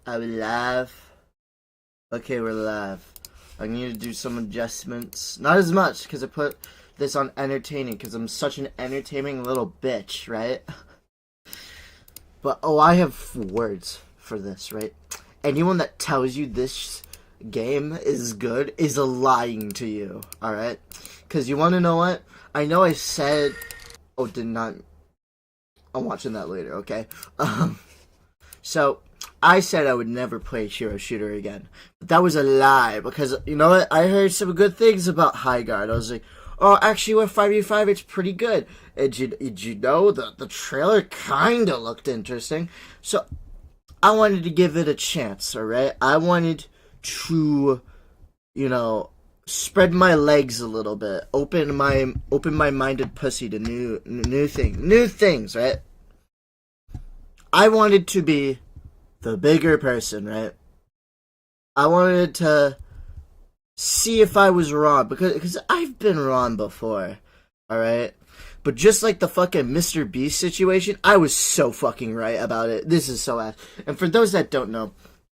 Are we live? Okay, we're live. I need to do some adjustments. Not as much, because I put this on entertaining, because I'm such an entertaining little bitch, right? But, I have words for this, right? Anyone that tells you this game is good is lying to you, alright? Because you want to know what? I know I said... Oh, did not... I'm watching that later, okay? So... I said I would never play hero shooter again. But that was a lie, because, you know what? I heard some good things about Highguard. I was like, oh, actually, with 5v5, it's pretty good. Did you know, the trailer kind of looked interesting. So, I wanted to give it a chance, alright? I wanted to, spread my legs a little bit. Open my minded pussy to new things, right? I wanted to be the bigger person, right? I wanted to see if I was wrong, because I've been wrong before, alright? But just like the fucking Mr. Beast situation, I was so fucking right about it. This is so ass. And for those that don't know,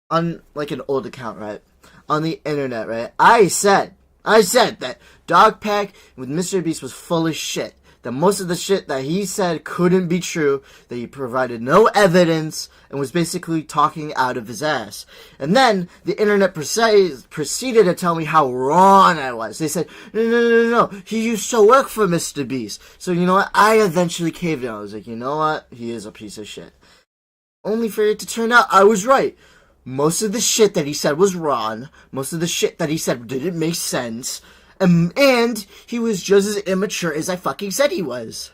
on like an old account, right? On the internet, right? I said that Dogpack with Mr. Beast was full of shit. That most of the shit that he said couldn't be true, that he provided no evidence, and was basically talking out of his ass. And then, the internet proceeded to tell me how wrong I was. They said, no, he used to work for Mr. Beast. So, you know what, I eventually caved in. I was like, you know what, he is a piece of shit. Only for it to turn out I was right. Most of the shit that he said was wrong. Most of the shit that he said didn't make sense. And he was just as immature as I fucking said he was.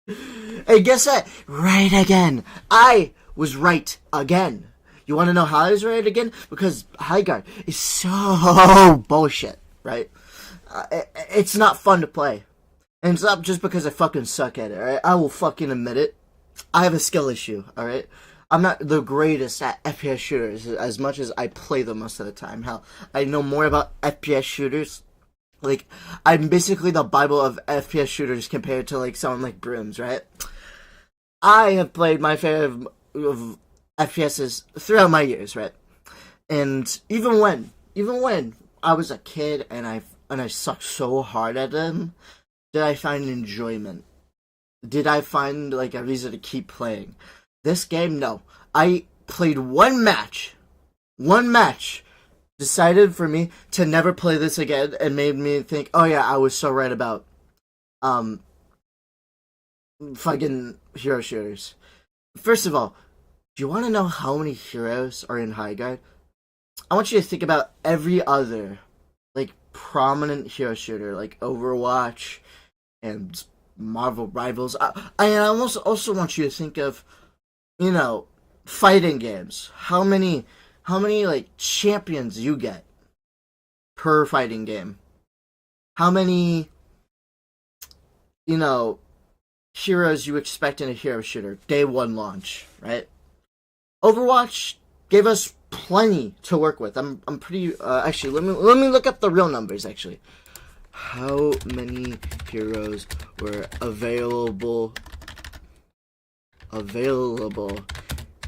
And guess what? Right again. I was right again. You want to know how I was right again? Because Highguard is so bullshit, right? It's not fun to play. And it's not just because I fucking suck at it, alright? I will fucking admit it. I have a skill issue, alright? I'm not the greatest at FPS shooters as much as I play them most of the time. Hell, I know more about FPS shooters. Like, I'm basically the Bible of FPS shooters compared to, like, someone like Brooms, right? I have played my fair of FPSs throughout my years, right? And even when I was a kid and I sucked so hard at them, did I find enjoyment? Did I find, like, a reason to keep playing? This game, no. I played one match, decided for me to never play this again, and made me think, oh yeah, I was so right about, fucking hero shooters. First of all, do you want to know how many heroes are in Highguard? I want you to think about every other, like, prominent hero shooter, like Overwatch and Marvel Rivals. I also want you to think of, fighting games. How many like champions you get per fighting game? How many, heroes you expect in a hero shooter day one launch, right? Overwatch gave us plenty to work with. I'm pretty actually let me look up the real numbers actually. How many heroes were available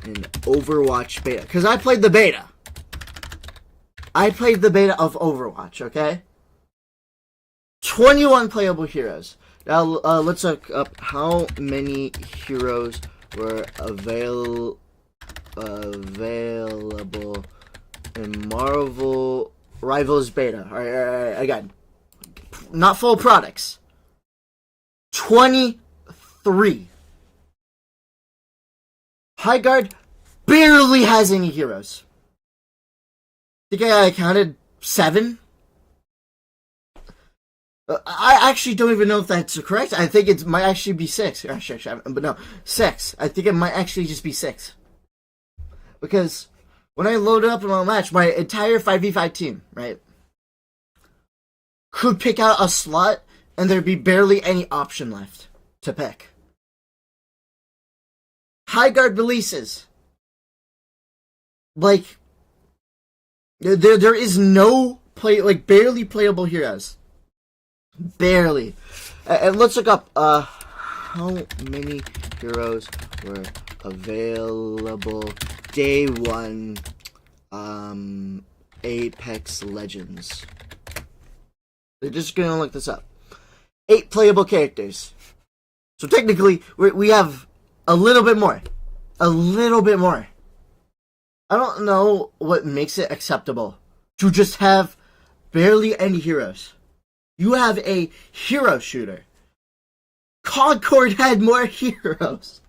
in Overwatch beta? Because I played the beta. I played the beta of Overwatch, okay? 21 playable heroes. Now, let's look up how many heroes were available in Marvel Rivals beta. Alright, again. Not full products. 23. Highguard barely has any heroes. I think I counted 7. I actually don't even know if that's correct. I think it might actually be 6. But no, 6. I think it might actually just be 6. Because when I loaded up in my match, my entire 5v5 team, right, could pick out a slot, and there'd be barely any option left to pick. Highguard releases. Like, there is no barely playable heroes. Barely. And let's look up, how many heroes were available day one Apex Legends? They're just gonna look this up. 8 playable characters. So technically, we have a little bit more. A little bit more. I don't know what makes it acceptable to just have barely any heroes. You have a hero shooter. Concord had more heroes.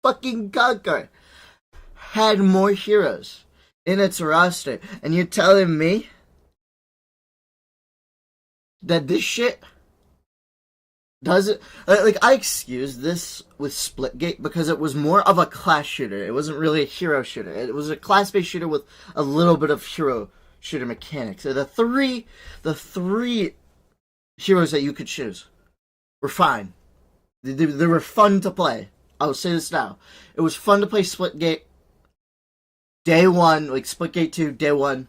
Fucking Concord had more heroes in its roster. And you're telling me that this shit doesn't... Like, I excuse this with Splitgate because it was more of a class shooter. It wasn't really a hero shooter. It was a class-based shooter with a little bit of hero shooter mechanics. So the three heroes that you could choose were fine. They were fun to play. I will say this now. It was fun to play Splitgate day one, like Splitgate 2, day one.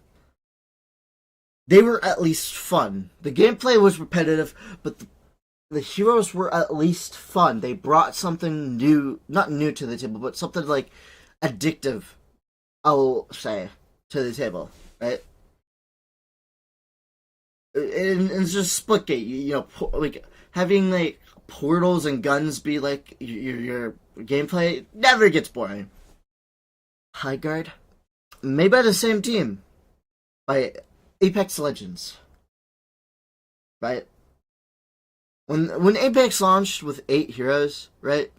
They were at least fun. The gameplay was repetitive, but the heroes were at least fun. They brought something new, not new to the table, but something like addictive, I'll say, to the table, right? And it's just Splitgate, you know, like having like portals and guns be like your gameplay never gets boring. Highguard, made by the same team, by Apex Legends, right? When Apex launched with 8 heroes, right?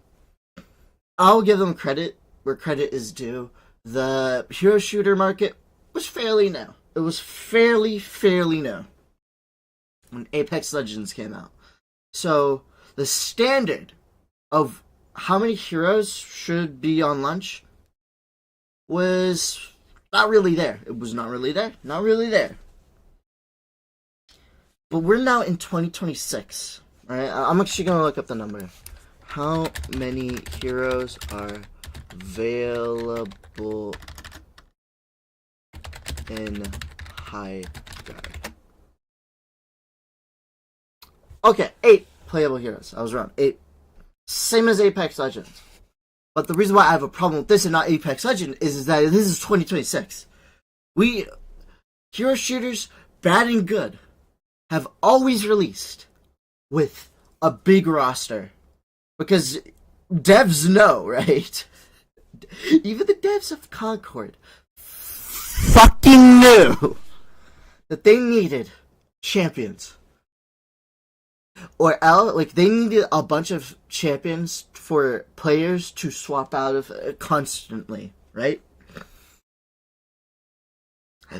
I'll give them credit where credit is due. The hero shooter market was fairly new. It was fairly new when Apex Legends came out. So the standard of how many heroes should be on launch was not really there. It was not really there. Not really there. But we're now in 2026. Alright, I'm actually going to look up the number. How many heroes are available in Highguard? Okay, 8 playable heroes. I was wrong. 8. Same as Apex Legends. But the reason why I have a problem with this and not Apex Legends is that this is 2026. Hero shooters, bad and good, have always released with a big roster. Because devs know, right? Even the devs of Concord fucking knew that they needed champions. Or else, like, they needed a bunch of champions for players to swap out of constantly, right?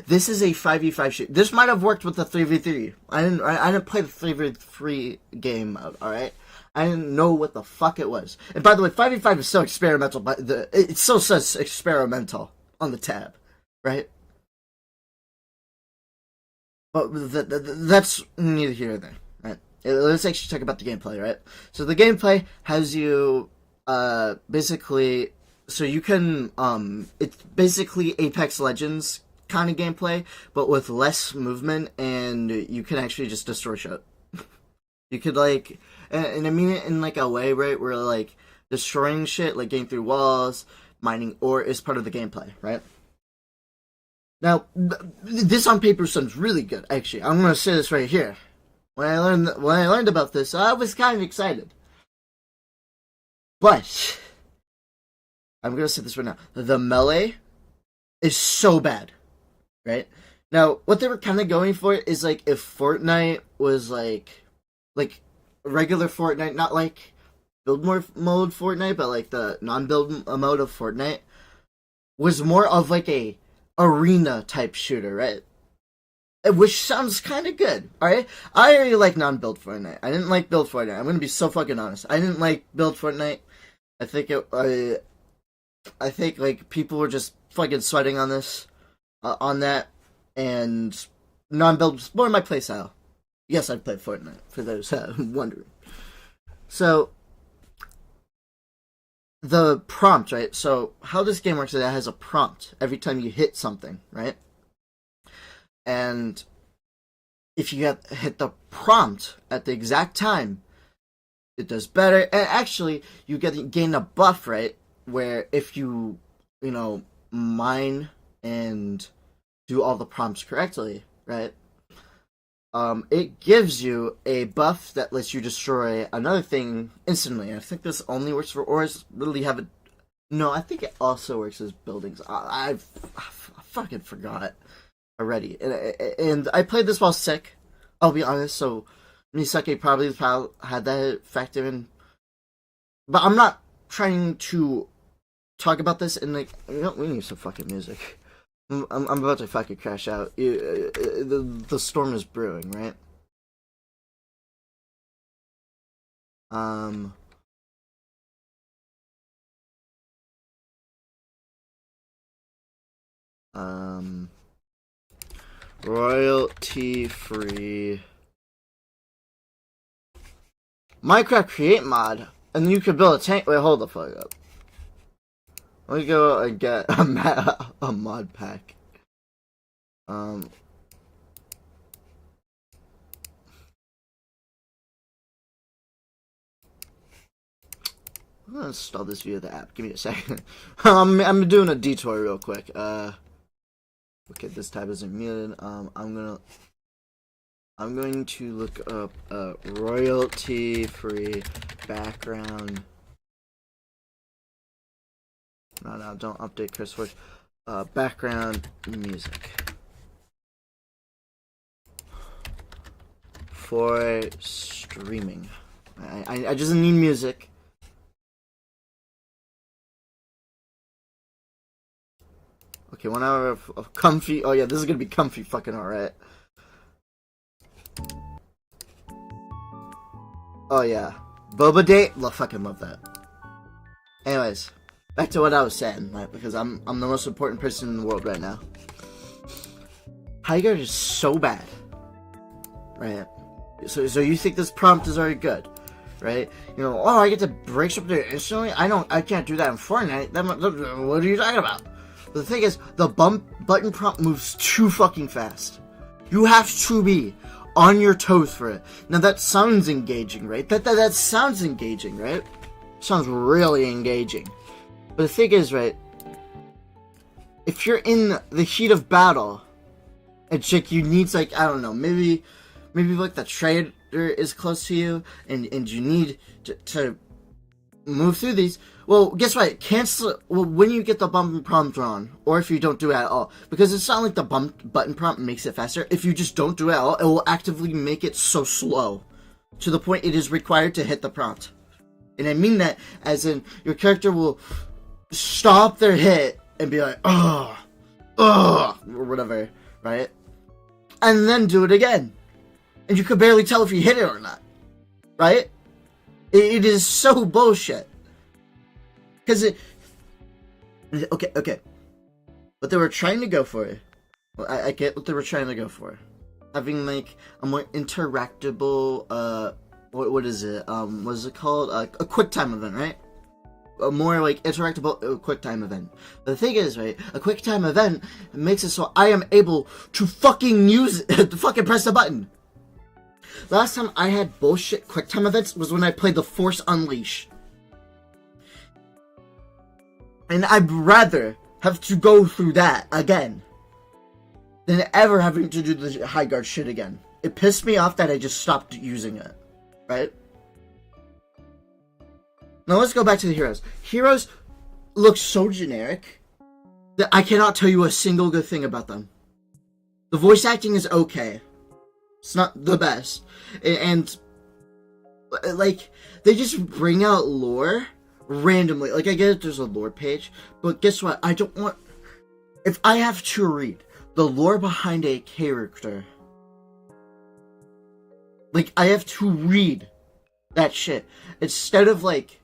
This is a 5v5 shoot. This might have worked with the 3v3. I didn't play the 3v3 game, alright? I didn't know what the fuck it was. And by the way, 5v5 is so experimental, but it still says experimental on the tab, right? But that's neither here nor there, right? Let's actually talk about the gameplay, right? So the gameplay has you, basically, so you can, it's basically Apex Legends kind of gameplay, but with less movement, and you can actually just destroy shit. You could, like, and I mean it in, like, a way, right, where, like, destroying shit, like, getting through walls, mining ore is part of the gameplay, right? Now, this on paper sounds really good, actually. I'm gonna say this right here. When I learned about this, I was kind of excited. But I'm gonna say this right now. The melee is so bad, right? Now, what they were kind of going for is, like, if Fortnite was like regular Fortnite, not like build mode Fortnite, but like the non-build mode of Fortnite, was more of like a arena type shooter, right? Which sounds kind of good, alright? I already like non-build Fortnite. I didn't like build Fortnite. I'm gonna be so fucking honest. I didn't like build Fortnite. I think like people were just fucking sweating on this, on that, and non-build was more my playstyle. Yes, I played Fortnite, for those wondering. So, the prompt, right? So, how this game works is it has a prompt every time you hit something, right? And if you hit the prompt at the exact time, it does better. And actually, you gain a buff, right? Where if you mine and do all the prompts correctly, right? It gives you a buff that lets you destroy another thing instantly. I think this only works for ores. Literally have it. No, I think it also works as buildings. I fucking forgot already. And I played this while sick. I'll be honest. So Misake probably had that factor in. But I'm not trying to talk about this in like. We need some fucking music. I'm about to fucking crash out. The storm is brewing, right? Royalty free Minecraft create mod, and you could build a tank. Wait, hold the fuck up. Let me go and get a mod pack. I'm gonna install this via the app. Give me a second. I'm doing a detour real quick. Okay, this tab isn't muted. I'm going to look up royalty-free background. No, don't update CurseForge. Background music for streaming. I just need music. Okay, 1 hour of comfy. Oh yeah, this is gonna be comfy fucking alright. Oh yeah, Boba Day. Fucking love that. Anyways, back to what I was saying, right? Because I'm the most important person in the world right now. Highguard is so bad, right? So you think this prompt is already good, right? Oh, I get to break something instantly. I can't do that in Fortnite. What are you talking about? But the thing is, the button prompt moves too fucking fast. You have to be on your toes for it. Now that sounds engaging, right? That sounds engaging, right? Sounds really engaging. But the thing is, right? If you're in the heat of battle, and you need like, I don't know, maybe like the trader is close to you, and you need to move through these. Well, guess what? Cancel. Well, when you get the button prompt on, or if you don't do it at all, because it's not like the button prompt makes it faster. If you just don't do it at all, it will actively make it so slow, to the point it is required to hit the prompt. And I mean that as in your character will stop their hit and be like, or whatever, right? And then do it again, and you could barely tell if you hit it or not, right? It is so bullshit. Because okay. What they were trying to go for, well, I get what they were trying to go for. Having like a more interactable, what is it? What is it called? A quick time event, right? A more like interactable quick time event. But the thing is, right? A quick time event makes it so I am able to fucking use it, to fucking press the button. Last time I had bullshit quick time events was when I played The Force Unleashed. And I'd rather have to go through that again than ever having to do the Highguard shit again. It pissed me off that I just stopped using it. Right? Now let's go back to the heroes. Heroes look so generic that I cannot tell you a single good thing about them. The voice acting is okay. It's not the best. And like, they just bring out lore randomly. Like, I get it, there's a lore page, but guess what? I don't want... If I have to read the lore behind a character, like, I have to read that shit. Instead of, like,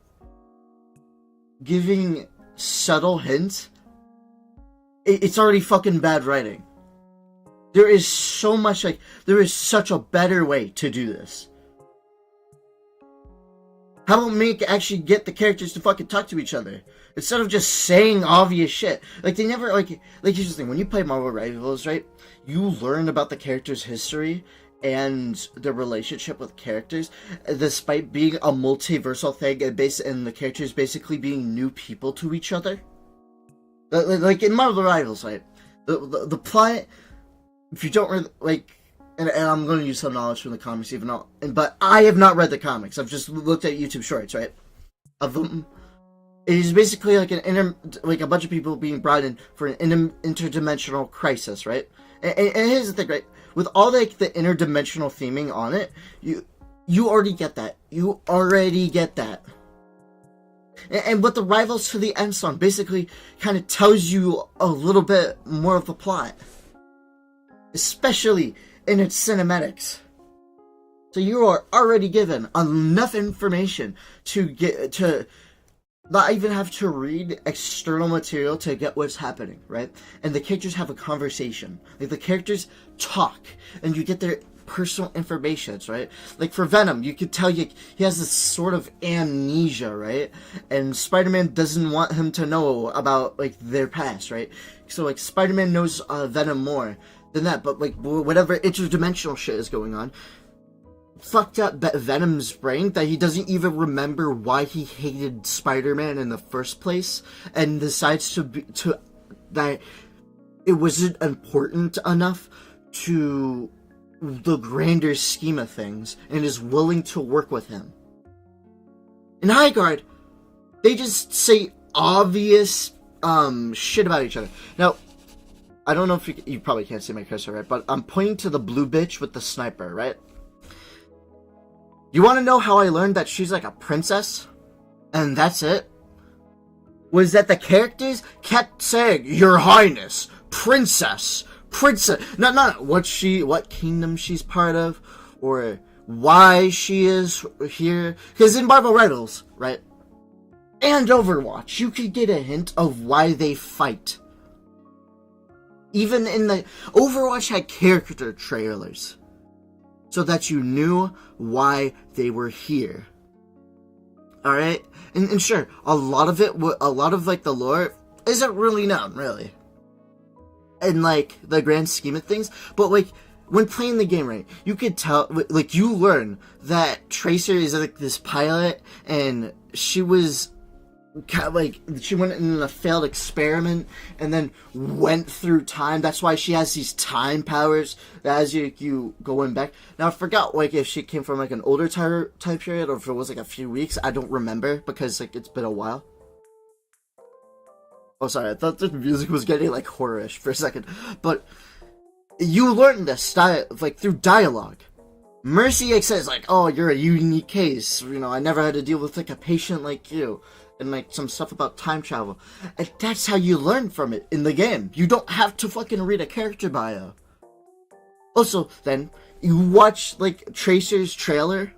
giving subtle hints, it's already fucking bad writing. There is so much, like, there is such a better way to do this. How about actually get the characters to fucking talk to each other? Instead of just saying obvious shit. Like, they never, like here's the thing. When you play Marvel Rivals, right? You learn about the character's history and the relationship with characters, despite being a multiversal thing and the characters basically being new people to each other. Like in Marvel Rivals, right? The plot, if you don't really, like, and I'm going to use some knowledge from the comics, but I have not read the comics. I've just looked at YouTube shorts, right? Of them. It is basically like a bunch of people being brought in for an interdimensional crisis, right? And here's the thing, right? With all like the interdimensional theming on it, you already get that. You already get that. And what the Rivals to the End song basically kind of tells you a little bit more of the plot, especially in its cinematics. So you are already given enough information to not even have to read external material to get what's happening, right? And the characters have a conversation. Like, the characters talk, and you get their personal information, right? Like, for Venom, you could tell he has this sort of amnesia, right? And Spider-Man doesn't want him to know about, like, their past, right? So, like, Spider-Man knows Venom more than that, but, like, whatever interdimensional shit is going on, fucked up Venom's brain that he doesn't even remember why he hated Spider-Man in the first place, and decides that it wasn't important enough to the grander scheme of things, and is willing to work with him. In Highguard, they just say obvious shit about each other. Now, I don't know if you probably can't see my cursor, right? But I'm pointing to the blue bitch with the sniper, right? You want to know how I learned that she's like a princess? And that's it? Was that the characters kept saying, Your Highness, Princess, not what kingdom she's part of, or why she is here. Because in Marvel Rivals, right, and Overwatch, you could get a hint of why they fight. Even in the Overwatch had character trailers, so that you knew why they were here. Alright? And sure, a lot of like the lore isn't really known, really. In like the grand scheme of things, but like when playing the game, right, you could tell, like, you learn that Tracer is like this pilot, and she was like, she went in a failed experiment and then went through time. That's why she has these time powers that as you go in back. Now, I forgot, like, if she came from like an older time period or if it was like a few weeks. I don't remember because like it's been a while. Oh, sorry, I thought the music was getting like horror-ish for a second. But you learn this style like through dialogue. Mercy says like, "Oh, you're a unique case. You know, I never had to deal with like a patient like you." And like some stuff about time travel. And that's how you learn from it in the game. You don't have to fucking read a character bio. Also, then, you watch like Tracer's trailer,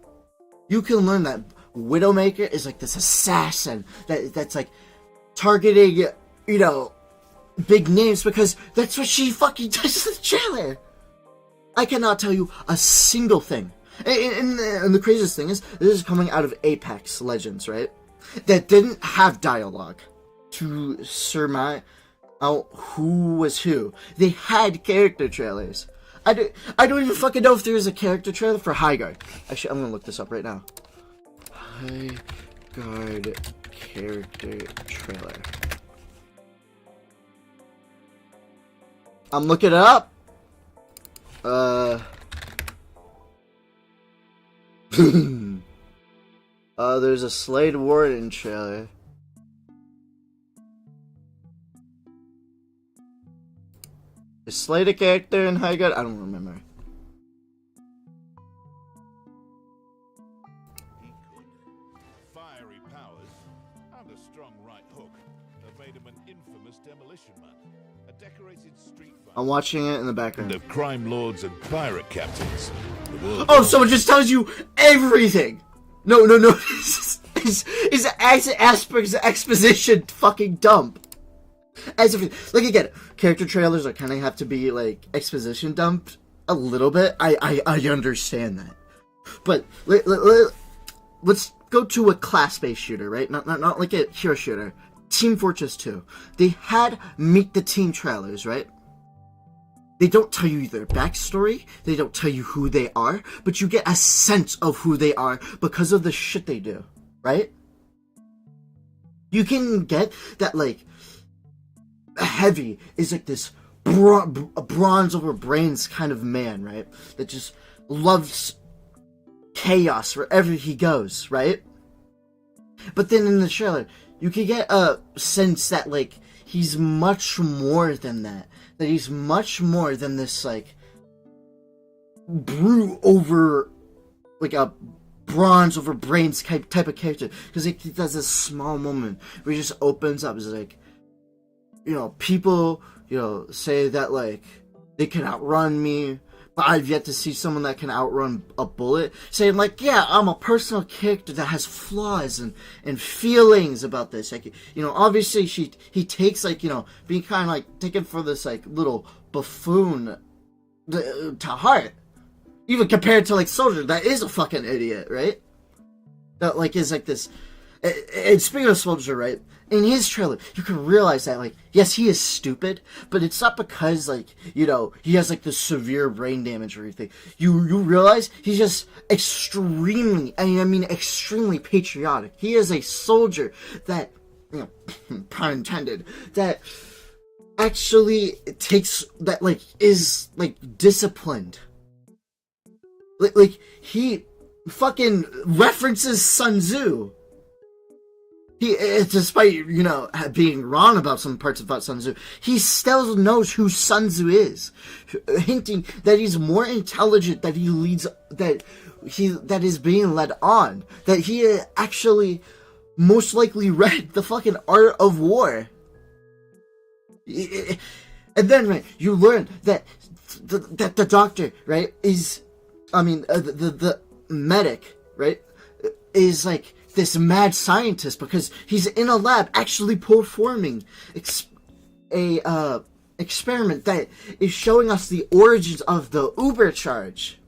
you can learn that Widowmaker is like this assassin that's like targeting, you know, big names, because that's what she fucking does in the trailer. I cannot tell you a single thing. And the craziest thing is, this is coming out of Apex Legends, right? That didn't have dialogue to surmise out who was who. They had character trailers. I don't even fucking know if there is a character trailer for Highguard. Actually, I'm gonna look this up right now. Highguard character trailer. I'm looking it up. There's a Slade Warden trailer. Is Slade a character in Highguard? I don't remember. He could. Fiery powers and a strong right hook have made him an infamous demolition man. A decorated street fighter. I'm watching it in the background. Of crime lords and pirate captains. Oh, so it just tells you everything. No. Is Asperger's exposition fucking dump. As if, like, again, character trailers are kind of have to be like exposition dumped a little bit. I understand that, but let's go to a class-based shooter, right? Not like a hero shooter. Team Fortress 2. They had Meet the Team trailers, right? They don't tell you their backstory, they don't tell you who they are, but you get a sense of who they are because of the shit they do, right? You can get that, like, Heavy is like this bronze over brains kind of man, right? That just loves chaos wherever he goes, right? But then in the trailer, you can get a sense that, like, he's much more than that. That he's much more than this, like, brew over, like, a bronze over brains type of character. Because he does this small moment where he just opens up. It's like, you know, people, you know, say that, like, they can outrun me, but I've yet to see someone that can outrun a bullet. Saying, like, yeah, I'm a personal character that has flaws and feelings about this. Like, you know, obviously he takes, like, you know, being kind of, like, taken for this, like, little buffoon to heart. Even compared to, like, Soldier, that is a fucking idiot, right? That, like, is, like, this... And speaking of Soldier, right? In his trailer, you can realize that, like, yes, he is stupid, but it's not because, like, you know, he has, like, this severe brain damage or anything. You realize he's just extremely, I mean, extremely patriotic. He is a soldier that, you know, pun intended, that actually takes, that, like, is, like, disciplined. Like, he fucking references Sun Tzu. He, despite, you know, being wrong about some parts about Sun Tzu, he still knows who Sun Tzu is, hinting that he's more intelligent, that he leads, that is being led on, that he actually most likely read the fucking Art of War. And then, right, you learn that the doctor, right, is, I mean, the medic, right, is like this mad scientist because he's in a lab actually performing a experiment that is showing us the origins of the Uber charge.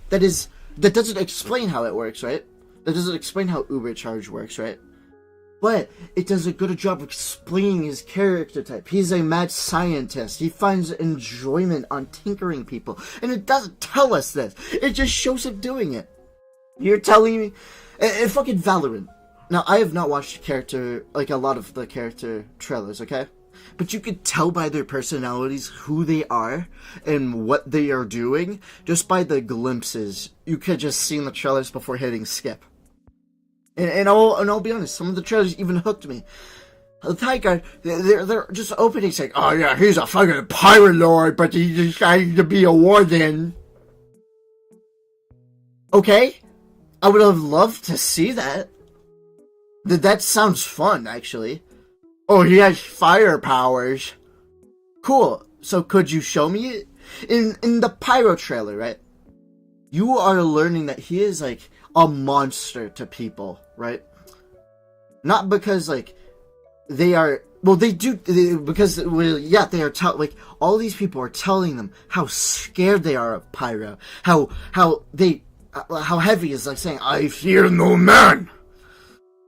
That doesn't explain how it works, right? That doesn't explain how Uber charge works, right? But it does a good job of explaining his character type. He's a mad scientist. He finds enjoyment on tinkering people. And it doesn't tell us this. It just shows him doing it. You're telling me... And fucking Valorant. Now, I have not watched character, like, a lot of the character trailers, okay? But you could tell by their personalities who they are and what they are doing just by the glimpses. You could just see in the trailers before hitting skip. And I'll be honest, some of the trailers even hooked me. The Highguard, they're just opening saying, oh yeah, he's a fucking pirate lord, but he decided to be a warden. Okay? I would have loved to see that. That sounds fun, actually. Oh, he has fire powers. Cool. So could you show me it? In the Pyro trailer, right? You are learning that he is, like, a monster to people, right? Not because, like, they are... Well, they do... because, well, yeah, they are... like, all these people are telling them how scared they are of Pyro. How Heavy is, like, saying, I fear no man.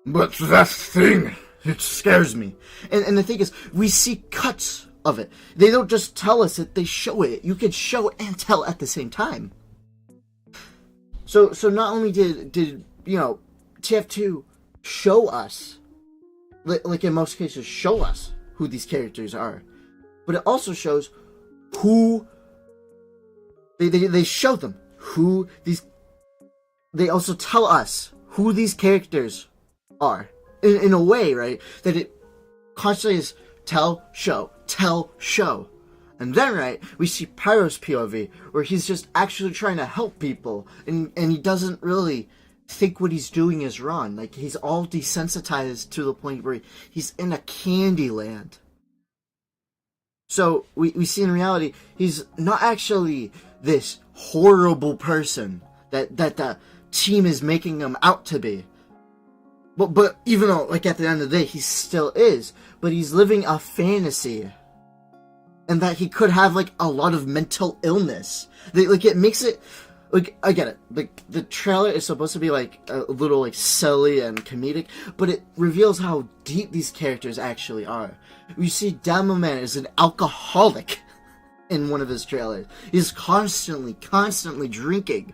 But that thing, it scares me. And the thing is, we see cuts of it. They don't just tell us it, they show it. You can show and tell at the same time. So not only did you know, TF2 show us, like in most cases, show us who these characters are, but it also shows who they show them who these. They also tell us who these characters are in a way, right? That it constantly is tell, show, and then, right, we see Pyro's POV where he's just actually trying to help people, and he doesn't really think what he's doing is wrong. Like, he's all desensitized to the point where he's in a candy land. So we see in reality he's not actually this horrible person that the team is making him out to be. But even though, like, at the end of the day, he still is, but he's living a fantasy. And that he could have, like, a lot of mental illness. Like, it makes it, like, I get it. Like, the trailer is supposed to be, like, a little, like, silly and comedic, but it reveals how deep these characters actually are. We see Demoman is an alcoholic. in one of his trailers. He's constantly drinking.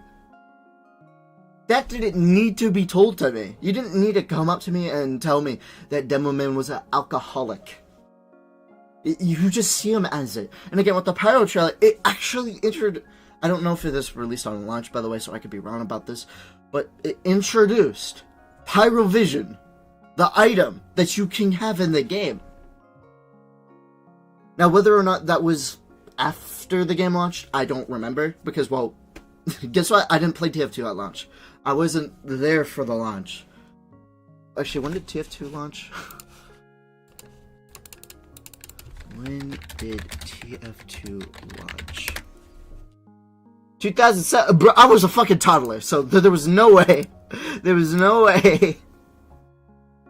That didn't need to be told to me. You didn't need to come up to me and tell me that Demoman was an alcoholic. You just see him as it. And again, with the Pyro trailer, it actually entered... I don't know if this released on launch, by the way, so I could be wrong about this. But it introduced Pyrovision, the item that you can have in the game. Now, whether or not that was after the game launched, I don't remember. Because, well, guess what? I didn't play TF2 at launch. I wasn't there for the launch. Actually, when did TF2 launch? When did TF2 launch? 2007. Bro, I was a fucking toddler, so there was no way. There was no way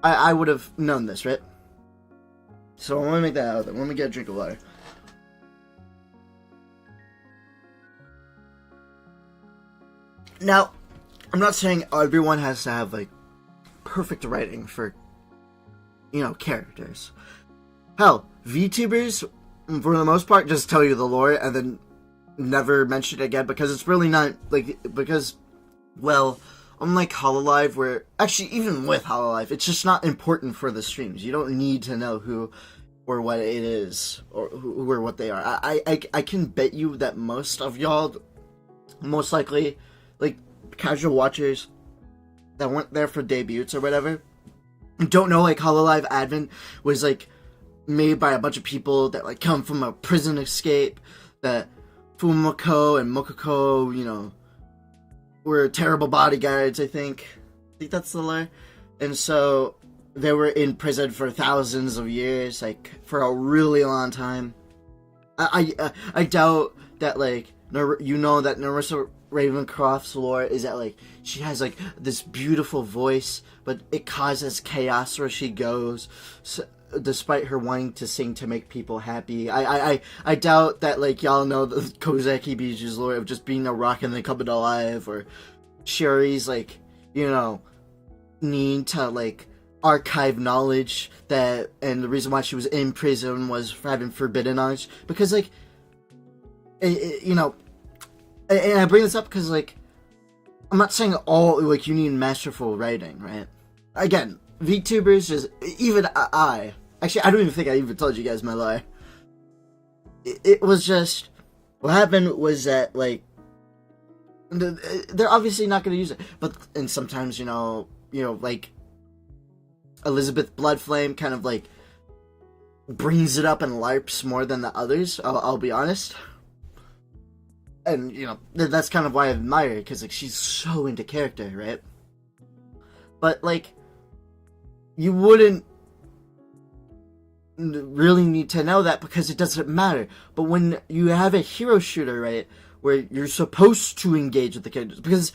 I would have known this, right? So I want to make that out there. Let me get a drink of water. Now, I'm not saying everyone has to have, like, perfect writing for, you know, characters. Hell, VTubers, for the most part, just tell you the lore and then never mention it again because it's really not, like, because, well, unlike HoloLive, where, actually, even with HoloLive, it's just not important for the streams. You don't need to know who or what it is, or who or what they are. I can bet you that most of y'all, most likely, like, casual watchers that weren't there for debuts or whatever, don't know, like, HoloLive Advent was, like, made by a bunch of people that, like, come from a prison escape, that Fumiko and Mokoko, you know, were terrible bodyguards, I think that's the lore. And so, they were in prison for thousands of years, like, for a really long time. I doubt that, like, you know that Narissa Ravencroft's lore is that, like, she has, like, this beautiful voice, but it causes chaos where she goes, so, despite her wanting to sing to make people happy. I doubt that, like, y'all know the Kozaki Biju's lore of just being a rock and then coming alive, or Sherry's, like, you know, need to, like, archive knowledge that, and the reason why she was in prison was for having forbidden knowledge, because, like, you know, and I bring this up because, like, I'm not saying all, like, you need masterful writing, right? Again, VTubers just, even actually, I don't even think I even told you guys my lie. It was just, what happened was that, like, they're obviously not going to use it, but, and sometimes, you know, like, Elizabeth Bloodflame kind of, like, brings it up and LARPs more than the others, I'll be honest. And, you know, that's kind of why I admire her, because, like, she's so into character, right? But, like, you wouldn't really need to know that because it doesn't matter. But when you have a hero shooter, right, where you're supposed to engage with the characters, because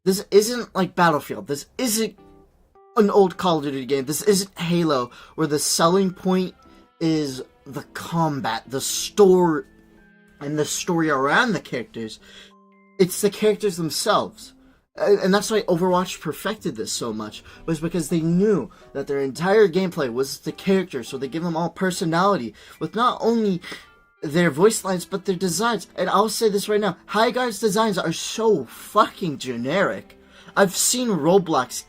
this isn't like Battlefield, this isn't an old Call of Duty game, this isn't Halo, where the selling point is the combat, the story, and the story around the characters. It's the characters themselves. And that's why Overwatch perfected this so much, was because they knew that their entire gameplay was the characters, so they give them all personality, with not only their voice lines, but their designs. And I'll say this right now, Highguard's designs are so fucking generic. I've seen Roblox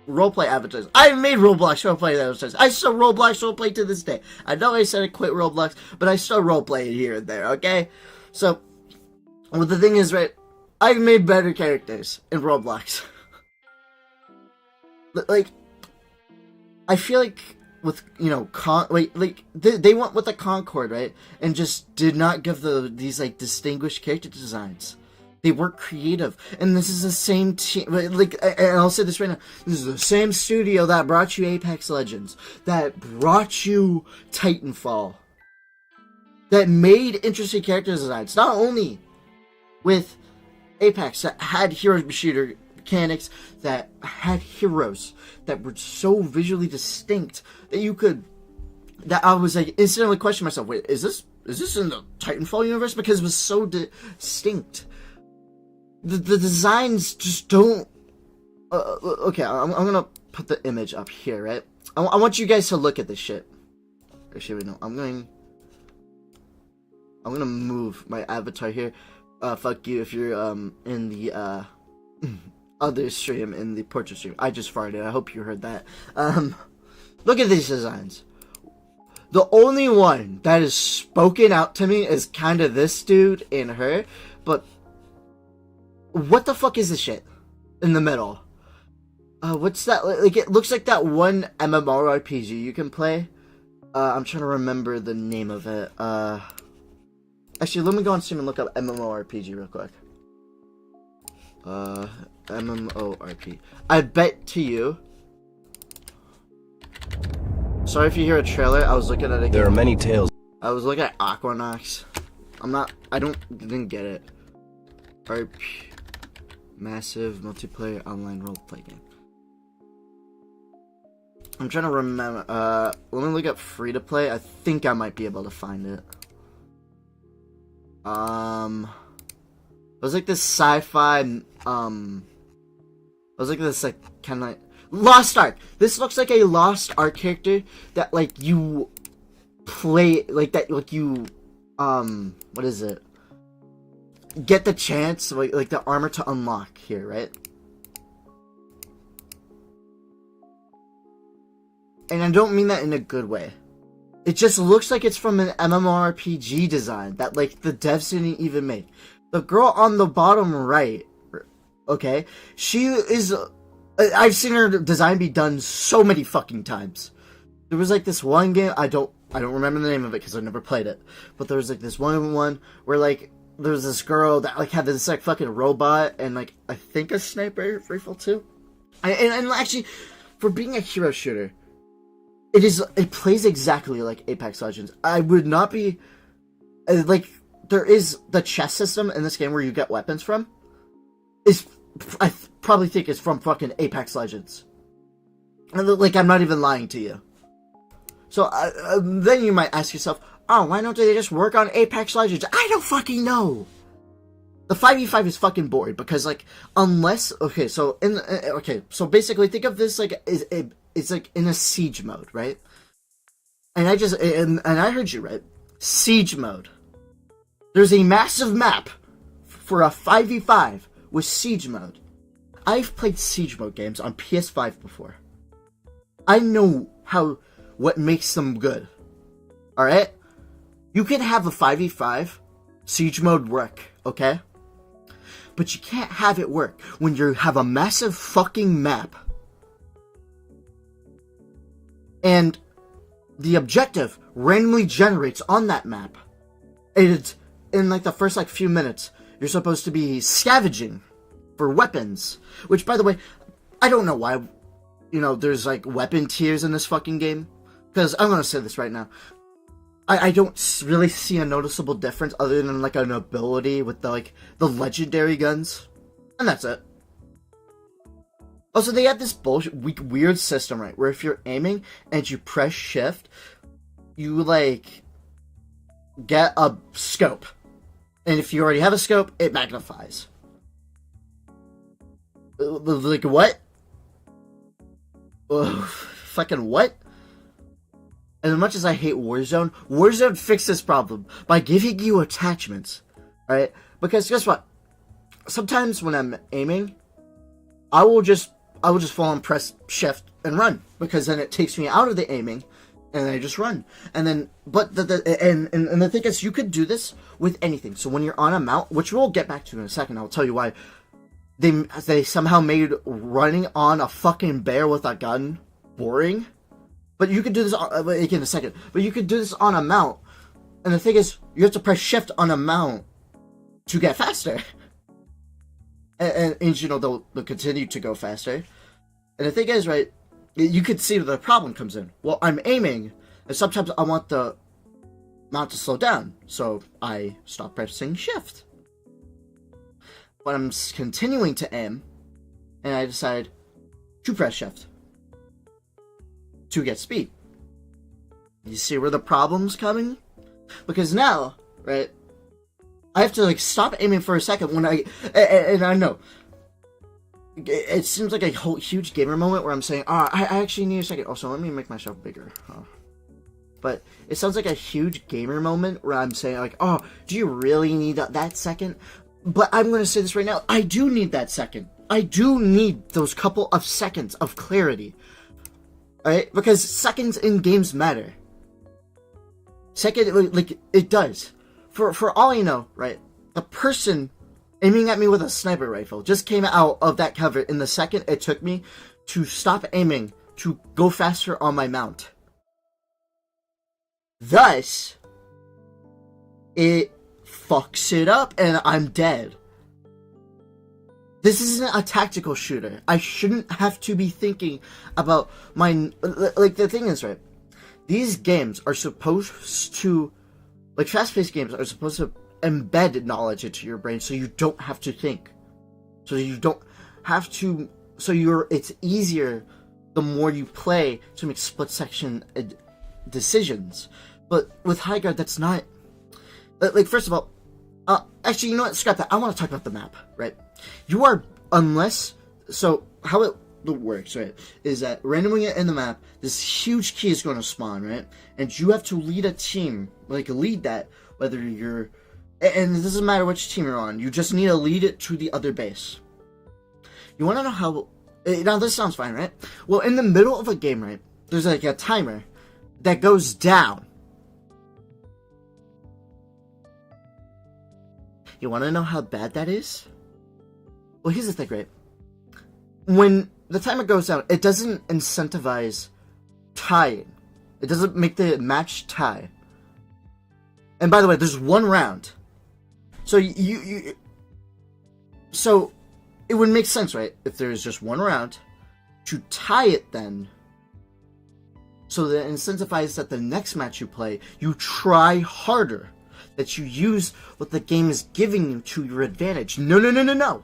roleplay avatars. I've made Roblox roleplay avatars. I still Roblox roleplay to this day. I know I said I quit Roblox, but I still roleplay it here and there, okay? So, well, the thing is, right, I've made better characters in Roblox. Like, I feel like with, you know, they went with the Concord, right? And just did not give these, like, distinguished character designs. They weren't creative. And this is the same team, like, and I'll say this right now, this is the same studio that brought you Apex Legends, that brought you Titanfall, that made interesting character designs, not only with Apex, that had hero shooter mechanics, that had heroes that were so visually distinct that you could, that I was like instantly questioning myself, wait, is this in the Titanfall universe? Because it was so distinct. The designs just don't, okay, I'm gonna put the image up here, right? I want you guys to look at this shit. Actually, no, I'm I'm gonna move my avatar here. Fuck you if you're in the other stream, in the portrait stream. I just farted. I hope you heard that. Look at these designs. The only one that is spoken out to me is kind of this dude and her, but what the fuck is this shit in the middle? What's that? Like, it looks like that one MMORPG you can play. I'm trying to remember the name of it. Actually, let me go on Steam and look up MMORPG real quick. MMORPG. I bet to you. Sorry if you hear a trailer. I was looking at it. There are many tales. I was looking at Aquanox. Didn't get it. Arby. Massive multiplayer online roleplay game. I'm trying to remember. Let me look up free to play. I think I might be able to find it. It was like this sci-fi. It was like this kind of Lost Ark. This looks like a Lost Ark character that like you play like that like you what is it? Get the chance like the armor to unlock here, right? And I don't mean that in a good way. It just looks like it's from an MMORPG design that like the devs didn't even make. The girl on the bottom right, okay, she is. I've seen her design be done so many fucking times. There was like this one game, I don't remember the name of it because I never played it, but there was like this one where like there was this girl that like had this like fucking robot and like I think a sniper rifle too. And actually, for being a hero shooter, it plays exactly like Apex Legends. I would not be like, there is the chest system in this game where you get weapons from I probably think it's from fucking Apex Legends. And like, I'm not even lying to you. So then you might ask yourself, oh, why don't they just work on Apex Legends? I don't fucking know. The 5v5 is fucking boring because like, unless so basically think of this like it's like in a siege mode, right? And I heard you right. Siege mode. There's a massive map for a 5v5 with siege mode. I've played siege mode games on PS5 before. I know what makes them good. Alright? You can have a 5v5 siege mode work, okay? But you can't have it work when you have a massive fucking map and the objective randomly generates on that map. It's in like the first like few minutes, you're supposed to be scavenging for weapons. Which, by the way, I don't know why, there's like weapon tiers in this fucking game. Because I'm gonna say this right now, I don't really see a noticeable difference other than like an ability with the legendary guns, and that's it. Also, they have this bullshit, weird system, right, where if you're aiming and you press shift, you, like, get a scope. And if you already have a scope, it magnifies. Like, what? Fucking what? And as much as I hate Warzone fixed this problem by giving you attachments, right? Because guess what? Sometimes when I'm aiming, I will just full on press shift and run, because then it takes me out of the aiming, and then I just run. And then, but the thing is, you could do this with anything. So when you're on a mount, which we'll get back to in a second, I'll tell you why they somehow made running on a fucking bear with a gun boring. But you could do this in a second. But you could do this on a mount, and the thing is, you have to press shift on a mount to get faster. And they'll continue to go faster. And the thing is, right, you could see where the problem comes in. Well, I'm aiming, and sometimes I want the mount to slow down, so I stop pressing shift. But I'm continuing to aim, and I decide to press shift to get speed. You see where the problem's coming? Because now, right, I have to stop aiming for a second when and I know it seems like a whole huge gamer moment where I'm saying, I actually need a second. Also, let me make myself bigger. but it sounds like a huge gamer moment where I'm saying, like, oh, do you really need that second? But I'm going to say this right now. I do need that second. I do need those couple of seconds of clarity. Alright? Because seconds in games matter. Second, like, it does. For all I know, right, the person aiming at me with a sniper rifle just came out of that cover in the second it took me to stop aiming to go faster on my mount. Thus, it fucks it up and I'm dead. This isn't a tactical shooter. I shouldn't have to be thinking about my... Like, the thing is, right, these games are supposed to... Like, fast-paced games are supposed to embed knowledge into your brain so you don't have to think. So you don't have to... So it's easier the more you play to make split-section decisions. But with Highguard, that's not... Like, first of all... actually, you know what? Scrap that. I want to talk about the map, right? You are... Unless... So, how it works, right, is that randomly in the map, this huge key is going to spawn, right? And you have to lead a team, like, lead that, whether you're... And it doesn't matter which team you're on. You just need to lead it to the other base. You want to know how... Now, this sounds fine, right? Well, in the middle of a game, right, there's, like, a timer that goes down. You want to know how bad that is? Well, here's the thing, right? When the timer goes down, it doesn't incentivize tying. It doesn't make the match tie. And by the way, there's one round. So so it would make sense, right? If there's just one round, to tie it then. So that it incentivizes that the next match you play, you try harder. That you use what the game is giving you to your advantage. No.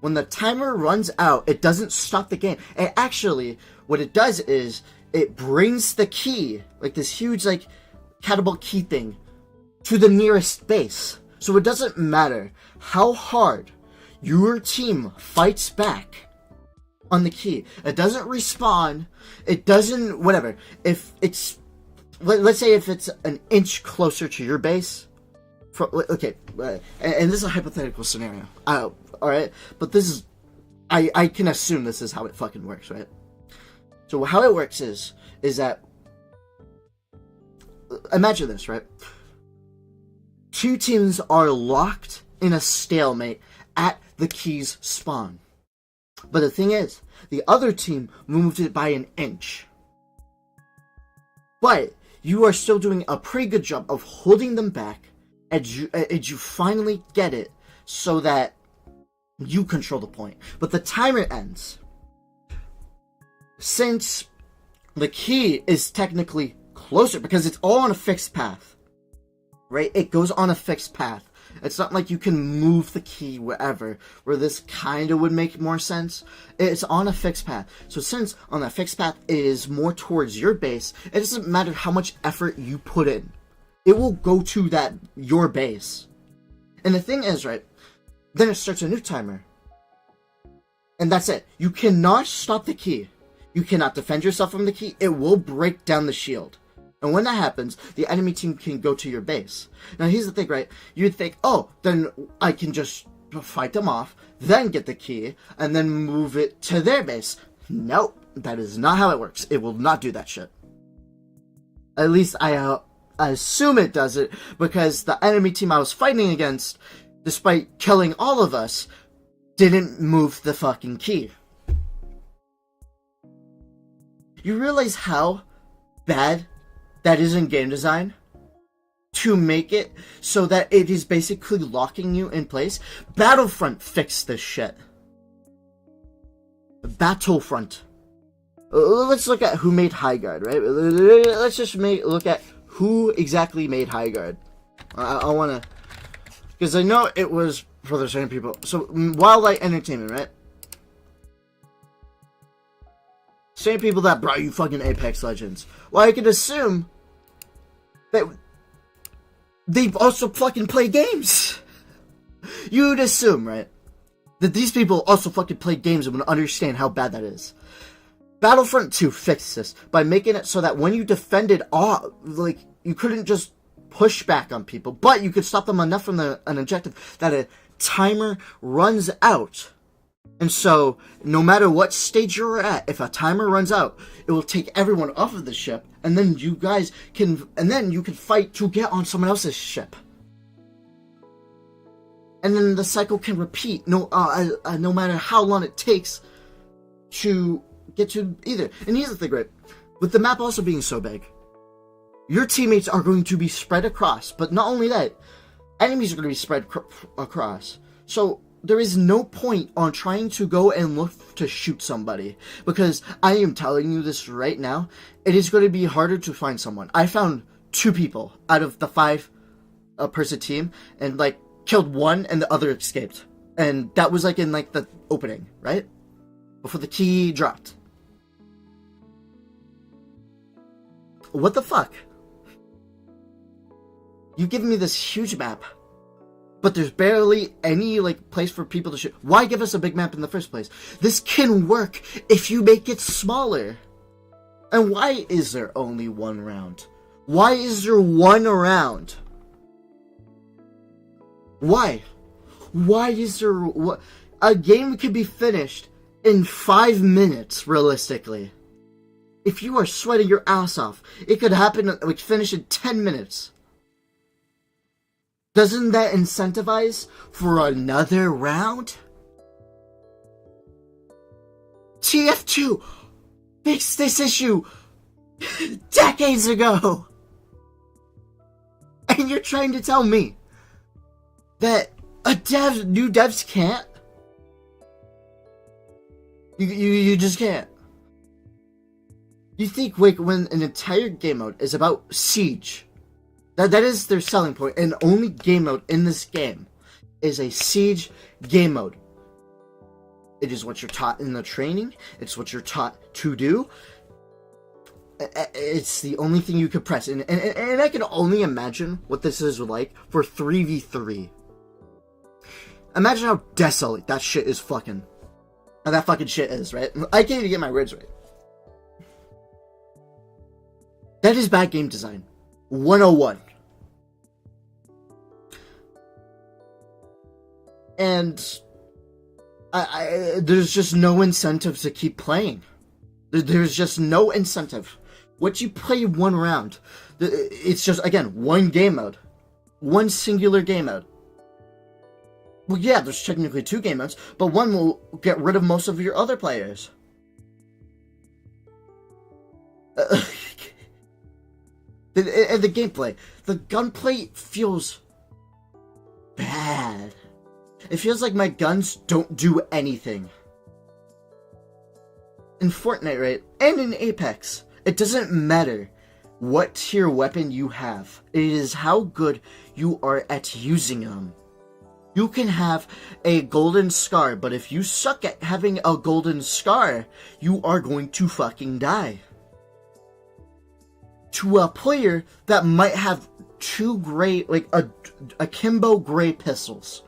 When the timer runs out, it doesn't stop the game. And actually, what it does is, it brings the key, like this huge, like, catapult key thing, to the nearest base. So it doesn't matter how hard your team fights back on the key. It doesn't respawn. It doesn't, whatever. If it's, let's say if it's an inch closer to your base, okay, and this is a hypothetical scenario. Alright? But this is, I can assume this is how it fucking works, right? So how it works is that, imagine this, right? Two teams are locked in a stalemate at the key's spawn. But the thing is, the other team moved it by an inch. But you are still doing a pretty good job of holding them back as you finally get it so that you control the point. But the timer ends. Since the key is technically closer, because it's all on a fixed path, right? It goes on a fixed path. It's not like you can move the key wherever, where this kind of would make more sense. It's on a fixed path. So since on that fixed path it is more towards your base, it doesn't matter how much effort you put in. It will go to your base. And the thing is, right, then it starts a new timer. And that's it. You cannot stop the key. You cannot defend yourself from the key. It will break down the shield. And when that happens, the enemy team can go to your base. Now, here's the thing, right? You'd think, oh, then I can just fight them off, then get the key, and then move it to their base. Nope, that is not how it works. It will not do that shit. At least I assume it does it, because the enemy team I was fighting against, despite killing all of us, didn't move the fucking key. You realize how bad that is in game design? To make it so that it is basically locking you in place? Battlefront fixed this shit. Battlefront. Let's look at who made Highguard, right? Let's just look at who exactly made Highguard. I want to... Because I know it was for the same people. So, Wildlight Entertainment, right? Same people that brought you fucking Apex Legends. Well, I could assume that they've also fucking played games. You'd assume, right? That these people also fucking play games and would understand how bad that is. Battlefront 2 fixed this by making it so that when you defended like, you couldn't just push back on people, but you could stop them enough from an objective that a timer runs out. And so, no matter what stage you're at, if a timer runs out, it will take everyone off of the ship, and then you can fight to get on someone else's ship. And then the cycle can repeat, no matter how long it takes to get to either. And here's the thing, right? With the map also being so big, your teammates are going to be spread across. But not only that, enemies are going to be spread across. So there is no point on trying to go and look to shoot somebody. Because I am telling you this right now, it is going to be harder to find someone. I found 2 people out of the 5-person team, and like killed one and the other escaped. And that was like in like the opening, right? Before the key dropped. What the fuck? You've given me this huge map, but there's barely any like place for people to shoot. Why give us a big map in the first place? This can work if you make it smaller. And why is there only 1 round? Why is there 1 round? Why? Why is there... A game could be finished in 5 minutes, realistically. If you are sweating your ass off, it could happen, like, finish in 10 minutes. Doesn't that incentivize for another round? TF2 fixed this issue decades ago. And you're trying to tell me that new devs can't? You just can't. You think, wait, when an entire game mode is about siege, that is their selling point, and the only game mode in this game is a siege game mode. It is what you're taught in the training. It's what you're taught to do. It's the only thing you could press. And I can only imagine what this is like for 3v3. Imagine how desolate that shit is fucking. How that fucking shit is, right? I can't even get my words right. That is bad game design. 101. And there's just no incentive to keep playing. There's just no incentive. Once you play 1 round, it's just, again, 1 game mode. 1 singular game mode. Well, yeah, there's technically 2 game modes, but 1 will get rid of most of your other players. And the gameplay. The gunplay feels bad. It feels like my guns don't do anything. In Fortnite, right? And in Apex, it doesn't matter what tier weapon you have. It is how good you are at using them. You can have a golden scar, but if you suck at having a golden scar, you are going to fucking die. To a player that might have 2 gray, like akimbo gray pistols.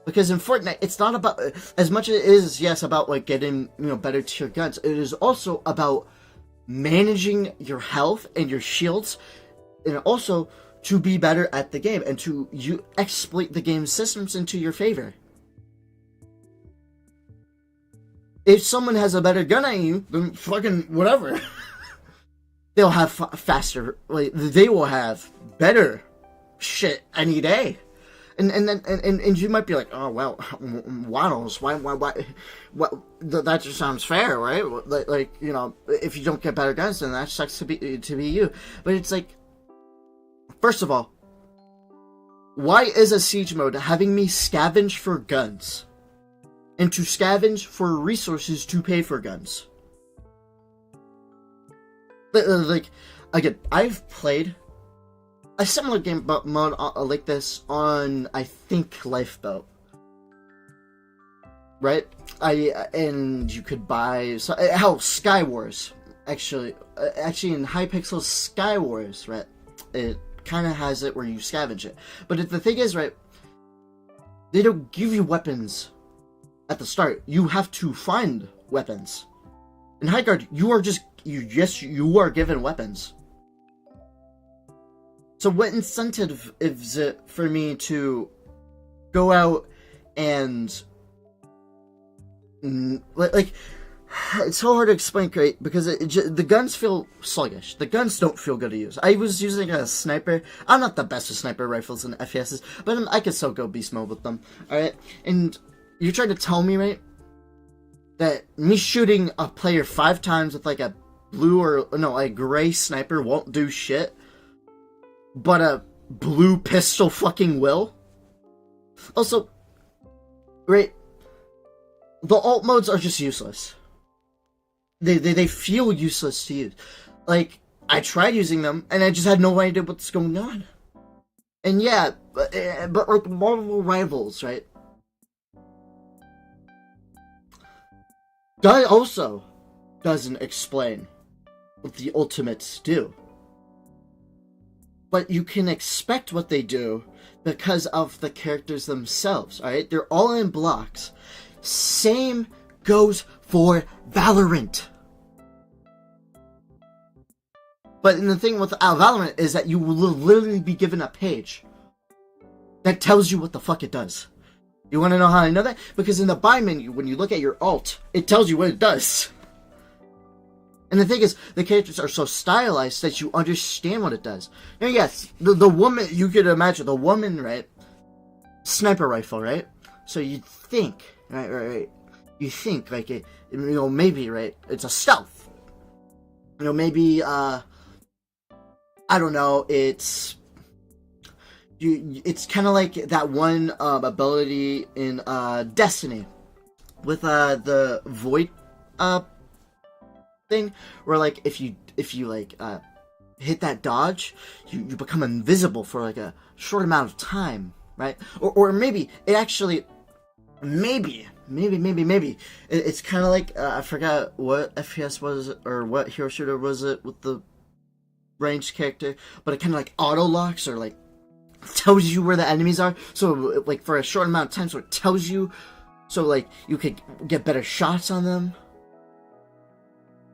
Because in Fortnite, it's not about, as much as it is, yes, about like getting, better tier guns, it is also about managing your health and your shields, and also to be better at the game, and to exploit the game's systems into your favor. If someone has a better gun than you, then fucking whatever. They'll have faster, like, they will have better shit any day. And you might be like, oh, well, Waddles, why, that just sounds fair, right? Like, if you don't get better guns, then that sucks to be you. But it's like, first of all, why is a siege mode having me scavenge for guns? And to scavenge for resources to pay for guns? Like, again, I've played a similar game mode like this on, I think, Lifeboat. Right? And you could buy... hell, Sky Wars. Actually in Hypixel Sky Wars, right? It kind of has it where you scavenge it. But the thing is, right? They don't give you weapons at the start. You have to find weapons. In Highguard, you are given weapons. So what incentive is it for me to go out and like it's so hard to explain, right? Because the guns feel sluggish. The guns don't feel good to use. I was using a sniper. I'm not the best with sniper rifles and FPSs, but I can still go beast mode with them. Alright? And you're trying to tell me, right, that me shooting a player 5 times with like a blue or no, a gray sniper won't do shit, but a blue pistol fucking will? Also, right, the alt modes are just useless. They feel useless to use. Like, I tried using them, and I just had no idea what's going on. And yeah, but like Marvel Rivals, right? Guy also doesn't explain what the ultimates do. But you can expect what they do because of the characters themselves, alright? They're all in blocks. Same goes for Valorant. But the thing with Valorant is that you will literally be given a page that tells you what the fuck it does. You want to know how I know that? Because in the buy menu, when you look at your alt, it tells you what it does. And the thing is, the characters are so stylized that you understand what it does. And yes, the woman, you could imagine, the woman, right? Sniper rifle, right? So you think, right? You think, like, maybe, right? It's a stealth. Maybe, I don't know, it's kind of like that one ability in Destiny with the void thing, where like if you like hit that dodge, you become invisible for like a short amount of time, right? Or maybe it actually maybe it's kind of like I forgot what FPS was it, or what hero shooter was it with the ranged character, but it kind of like auto locks or like tells you where the enemies are, so like for a short amount of time, so it tells you, so like you could get better shots on them.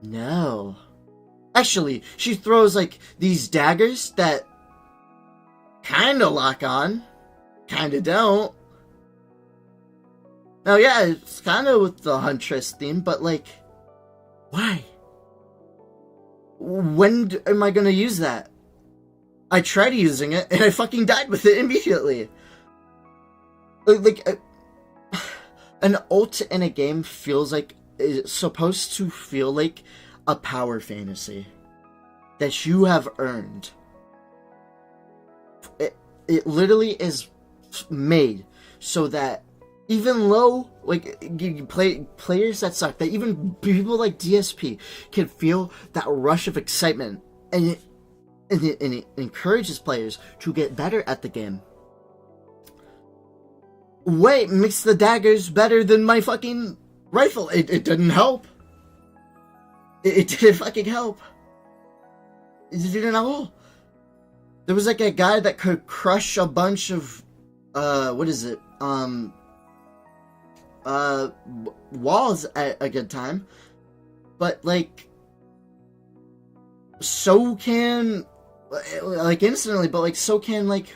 No, actually she throws like these daggers that kind of lock on, kind of don't. Now yeah, it's kind of with the Huntress theme, but like, why? When am I gonna use that? I tried using it, and I fucking died with it immediately. Like an ult in a game feels like, it's supposed to feel like a power fantasy that you have earned. It literally is made so that even low, like, players that suck, that even people like DSP can feel that rush of excitement, and it encourages players to get better at the game. Wait, makes the daggers better than my fucking rifle. It didn't help. It didn't fucking help. It didn't at all. There was like a guy that could crush a bunch of, what is it? Walls at a good time. But like, so can, like instantly, but like so can like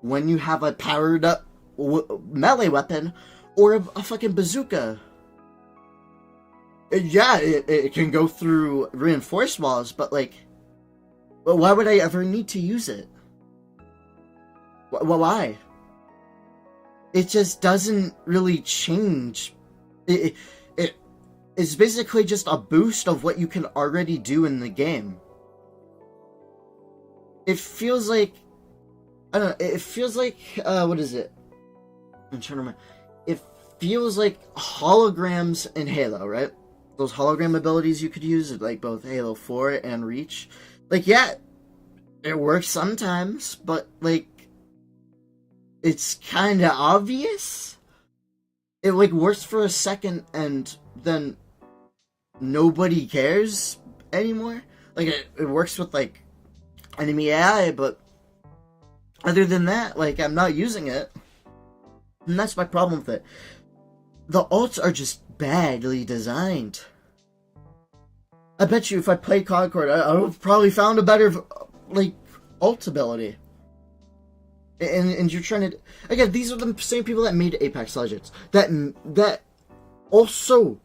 when you have a powered up melee weapon or a fucking bazooka. Yeah, it can go through reinforced walls, but like, why would I ever need to use it? Why? It just doesn't really change. It's basically just a boost of what you can already do in the game. It feels like, I don't know, it feels like, what is it? I'm trying to remember. It feels like holograms in Halo, right? Those hologram abilities you could use, like both Halo 4 and Reach. Like, yeah, it works sometimes, but like, it's kind of obvious. It like works for a second and then nobody cares anymore. Like, it works with like enemy AI, but other than that, like, I'm not using it. And that's my problem with it. The ults are just badly designed. I bet you if I played Concord, I would have probably found a better, like, ult ability. And you're trying to... Again, these are the same people that made Apex Legends. That also...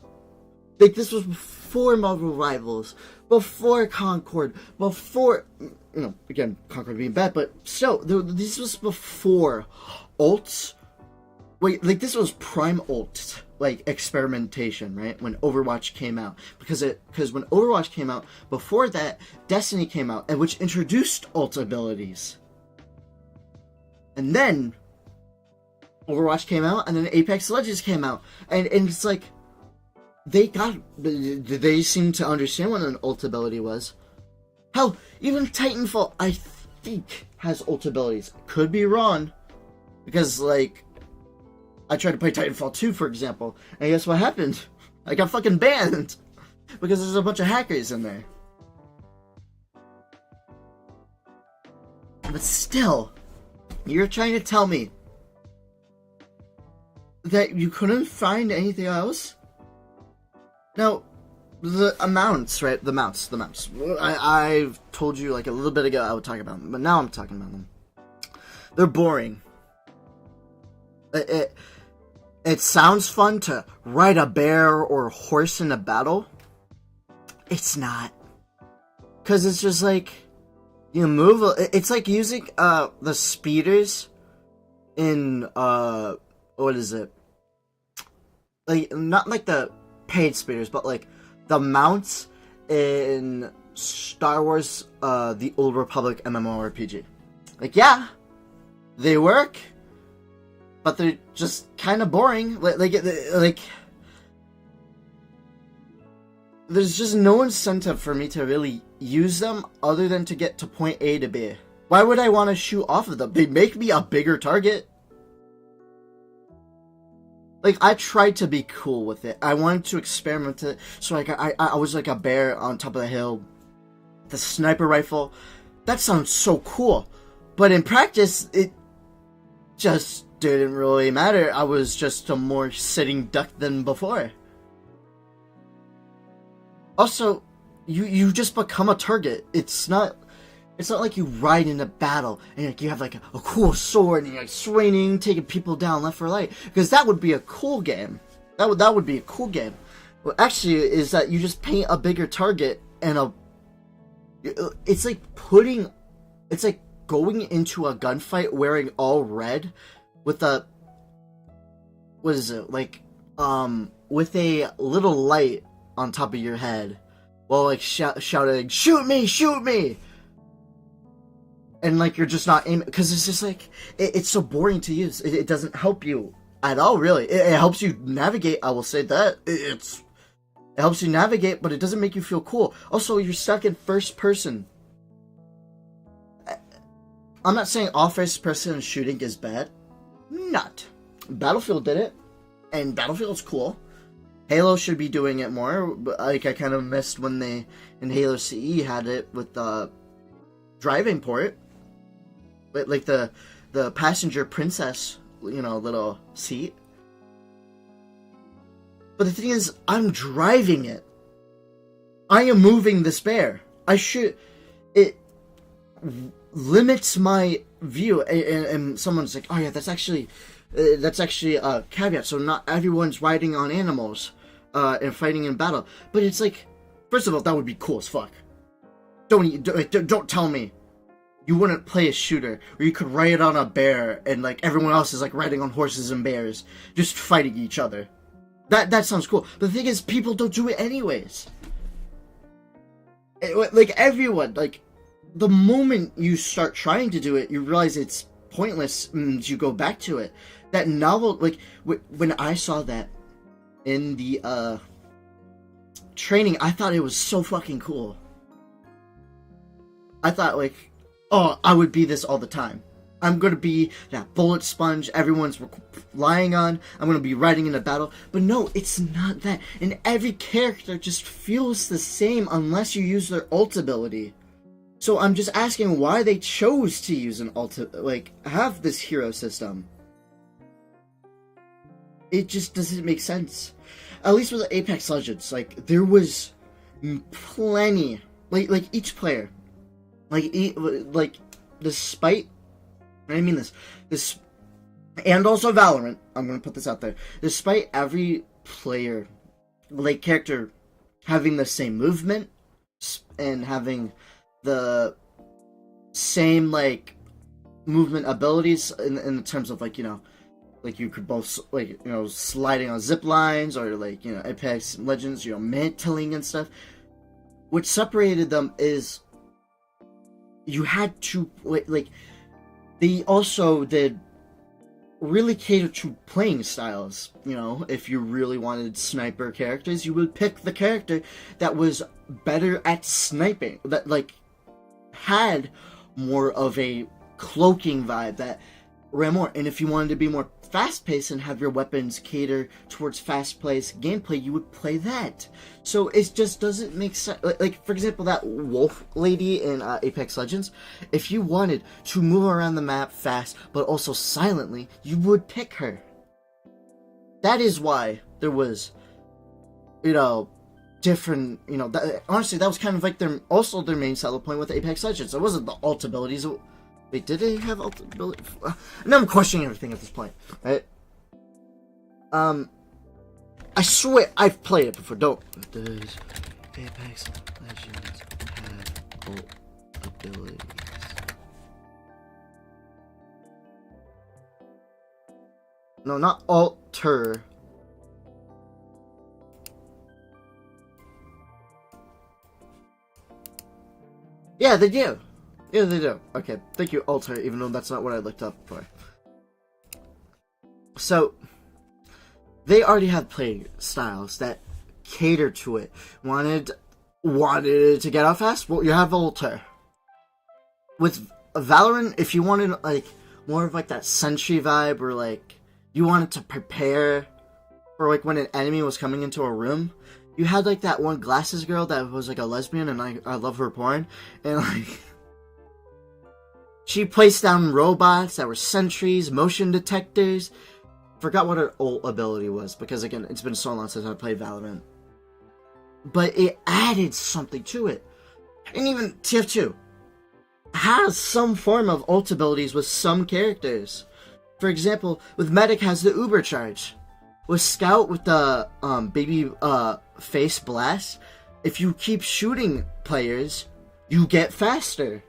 Like, this was before Marvel Rivals, before Concord, before... You know, again, Concord being bad, but still, this was before ults. Wait, like, this was prime ult, like, experimentation, right? When Overwatch came out. Because when Overwatch came out, before that, Destiny came out, and which introduced ult abilities. And then, Overwatch came out, and then Apex Legends came out. And it's like, they seem to understand what an ult ability was. Hell, even Titanfall, I think, has ult abilities. Could be wrong. Because, like, I tried to play Titanfall 2, for example, and guess what happened? I got fucking banned! Because there's a bunch of hackers in there. But still, you're trying to tell me that you couldn't find anything else? Now, the amounts, right? The mounts. I've told you, like, a little bit ago I would talk about them, but now I'm talking about them. They're boring. It sounds fun to ride a bear or a horse in a battle. It's not. Because it's just like, you move, it's like using, the speeders in, what is it? Like, not like the paid speeders, but like, the mounts in Star Wars, The Old Republic MMORPG. Like, yeah, they work, but they're just kind of boring. Like, there's just no incentive for me to really use them other than to get to point A to B. Why would I want to shoot off of them? They make me a bigger target. Like, I tried to be cool with it. I wanted to experiment it. So, like, I was like a bear on top of the hill. The sniper rifle. That sounds so cool. But in practice, it just didn't really matter. I was just a more sitting duck than before. Also, you just become a target. It's not like you ride in a battle and like you have like a cool sword and you're like swinging, taking people down left or right. Because that would be a cool game. That would be a cool game. What actually is that you just paint a bigger target and it's like going into a gunfight wearing all red with a, what is it, like, with a little light on top of your head while like shouting, shoot me! And like you're just not aiming, because it's just like, it's so boring to use. It doesn't help you at all, really. It helps you navigate, I will say that. It helps you navigate, but it doesn't make you feel cool. Also, you're stuck in first person. I'm not saying all first person shooting is bad. Not. Battlefield did it, and Battlefield's cool. Halo should be doing it more, but like I kind of missed when they in Halo CE had it with the driving port, but like the passenger princess, you know, little seat. But the thing is, I'm driving it. I am moving this bear. It limits my view, and someone's like, oh yeah, that's actually a caveat, so not everyone's riding on animals and fighting in battle. But it's like, first of all, that would be cool as fuck. Don't tell me you wouldn't play a shooter where you could ride on a bear and like everyone else is like riding on horses and bears, just fighting each other. That sounds cool. But the thing is, people don't do it anyways. Like everyone, like the moment you start trying to do it, you realize it's pointless and you go back to it. That novel, like when I saw that in the training, I thought it was so fucking cool. I thought like, oh, I would be this all the time. I'm gonna be that bullet sponge everyone's relying on. I'm gonna be riding in a battle. But no, it's not that. And every character just feels the same unless you use their ult ability. So I'm just asking why they chose to use an ult, like, have this hero system. It just doesn't make sense. at least with Apex Legends, like there was plenty, like each player, like despite, I mean this, and also Valorant. I'm gonna put this out there. Despite every player, like character, having the same movement and having the same like movement abilities in terms of like, you know, like you could both, like, you know, sliding on zip lines, or like, you know, Apex Legends, you know, mantling and stuff. What separated them is you had to, like they also did really cater to playing styles. You know, if you really wanted sniper characters, you would pick the character that was better at sniping, that like had more of a cloaking vibe, that ran more. And if you wanted to be more fast-paced and have your weapons cater towards fast-paced gameplay, you would play that. So it just doesn't make sense. Like for example, that wolf lady in Apex Legends, if you wanted to move around the map fast but also silently, you would pick her. That is why there was, you know, different, you know, honestly, that was kind of like their main selling point with Apex Legends. It wasn't the ult abilities. Wait, did they have ult abilities? Now I'm questioning everything at this point, right? I swear I've played it before. Does Apex Legends have ult abilities? No, not alter. Yeah, they do. Yeah, they do. Okay, thank you, alter, even though that's not what I looked up for. So, they already have play styles that cater to it. Wanted it to get out fast? Well, you have alter. With Valorant, if you wanted like more of like that sentry vibe, or like you wanted to prepare for like when an enemy was coming into a room, you had like that one glasses girl that was like a lesbian, and I love her porn, and like she placed down robots that were sentries, motion detectors. Forgot what her ult ability was, because again, it's been so long since I played Valorant. But it added something to it. And even TF2 has some form of ult abilities with some characters. For example, with Medic has the Uber charge. With Scout with the baby face blast, if you keep shooting players, you get faster.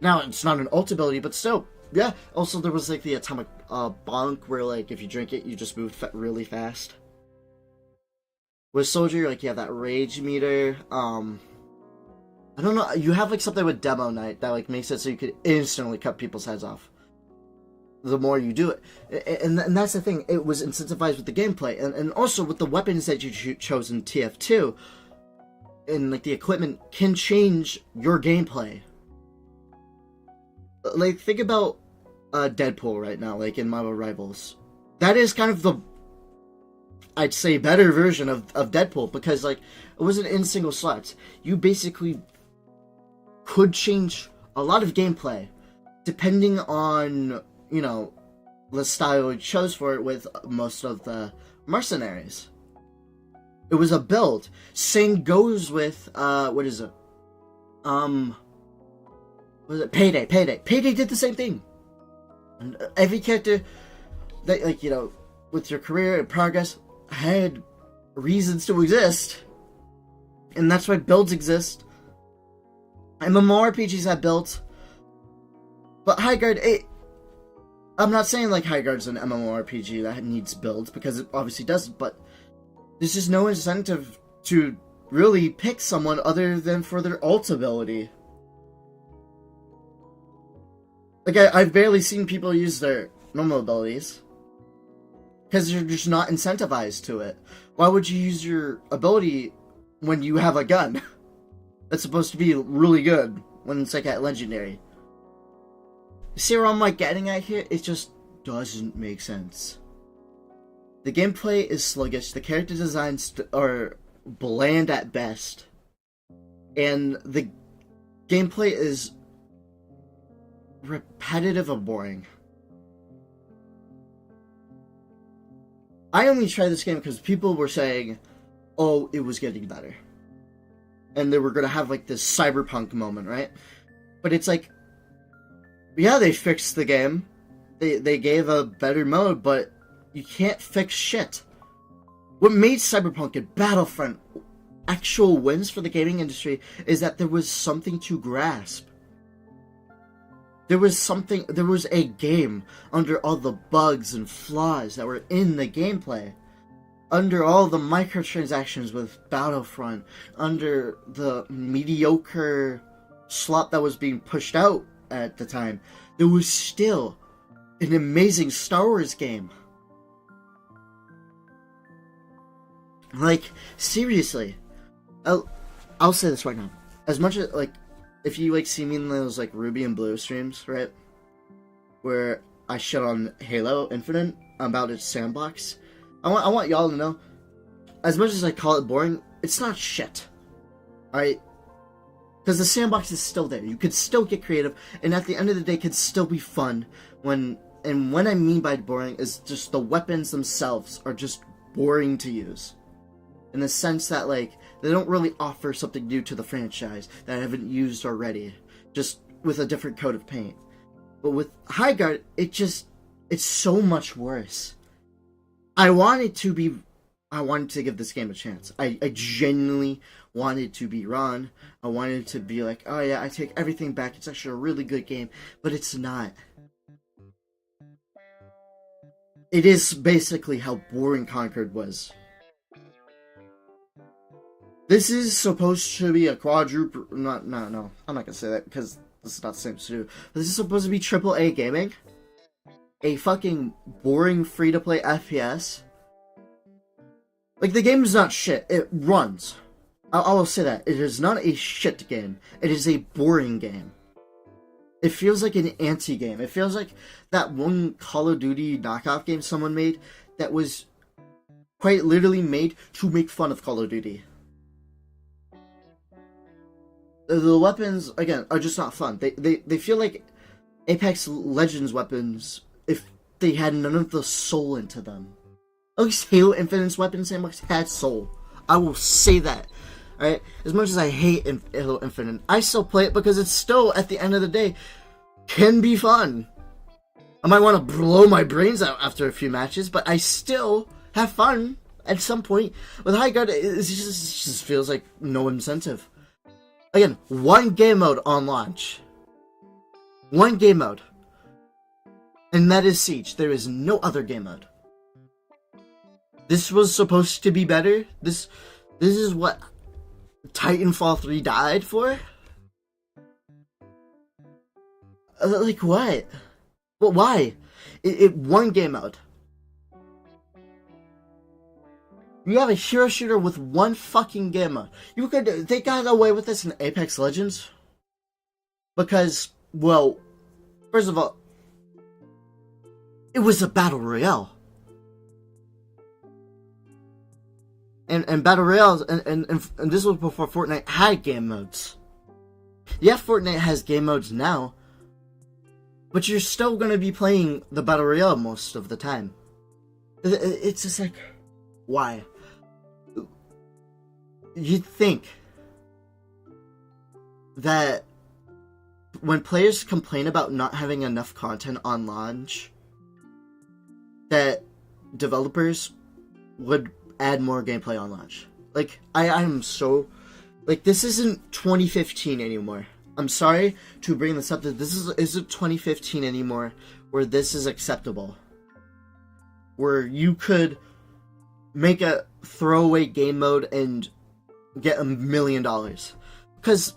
Now, it's not an ult ability, but still, yeah. Also, there was like the atomic bonk, where like if you drink it, you just move really fast. With Soldier, like you have that rage meter. I don't know. You have like something with Demo Night that like makes it so you could instantly cut people's heads off the more you do it. And that's the thing. It was incentivized with the gameplay, and also with the weapons that you chose in TF2, and like the equipment can change your gameplay. Like, think about Deadpool right now, like in Marvel Rivals. That is kind of the, I'd say, better version of Deadpool, because like it wasn't in single slots. You basically could change a lot of gameplay depending on, you know, the style you chose for it with most of the mercenaries. It was a build. Same goes with what is it? Was it Payday? Payday did the same thing. And every character that, like, you know, with your career and progress, had reasons to exist. And that's why builds exist. MMORPGs have builds. But Highguard, I'm not saying like Highguard's an MMORPG that needs builds, because it obviously doesn't, but there's just no incentive to really pick someone other than for their ult ability. Like, I've barely seen people use their normal abilities, because you're just not incentivized to it. Why would you use your ability when you have a gun that's supposed to be really good when it's like at Legendary? See where I'm like getting at here? It just doesn't make sense. The gameplay is sluggish, the character designs are bland at best, and the gameplay is repetitive and boring. I only tried this game because people were saying, oh, it was getting better. And they were going to have, like, this cyberpunk moment, right? But it's like, yeah, they fixed the game. They gave a better mode, but you can't fix shit. What made Cyberpunk and Battlefront actual wins for the gaming industry is that there was something to grasp. There was a game under all the bugs and flaws that were in the gameplay. Under all the microtransactions with Battlefront, under the mediocre slop that was being pushed out at the time, there was still an amazing Star Wars game. Like, seriously. I'll say this right now. As much as, like, if you, like, see me in those, like, Ruby and Blue streams, right? Where I shit on Halo Infinite about its sandbox. I want y'all to know, as much as I call it boring, it's not shit. Alright? Because the sandbox is still there. You could still get creative, and at the end of the day, it could still be fun. And what I mean by boring is just the weapons themselves are just boring to use. In the sense that, like, they don't really offer something new to the franchise that I haven't used already. Just with a different coat of paint. But with Highguard, it's so much worse. I wanted to give this game a chance. I genuinely wanted to be Ron. I wanted to be like, oh yeah, I take everything back. It's actually a really good game. But it's not. It is basically how boring Concord was. This is supposed to be a quadruple... No, I'm not gonna say that because this is not the same to do. But this is supposed to be AAA gaming. A fucking boring free-to-play FPS. Like, the game is not shit. It runs. I will say that. It is not a shit game. It is a boring game. It feels like an anti-game. It feels like that one Call of Duty knockoff game someone made that was quite literally made to make fun of Call of Duty. The weapons, again, are just not fun. They feel like Apex Legends weapons if they had none of the soul into them. At least Halo Infinite's weapon sandbox had soul. I will say that. Alright? As much as I hate Halo Infinite, I still play it because it's still, at the end of the day, can be fun. I might want to blow my brains out after a few matches, but I still have fun at some point. With Highguard, it just feels like no incentive. Again, one game mode on launch. One game mode. And that is Siege. There is no other game mode. This was supposed to be better? This is what Titanfall 3 died for? Like what? But why? It one game mode. You have a hero shooter with one fucking game mode. They got away with this in Apex Legends. Because, well, first of all, it was a battle royale. And battle royales, and this was before Fortnite had game modes. Yeah, Fortnite has game modes now, but you're still going to be playing the battle royale most of the time. It's just like, why? You'd think that when players complain about not having enough content on launch, that developers would add more gameplay on launch. Like, I'm so... Like, this isn't 2015 anymore. I'm sorry to bring this up, that this isn't 2015 anymore, where this is acceptable. Where you could make a throwaway game mode and get $1 million. Because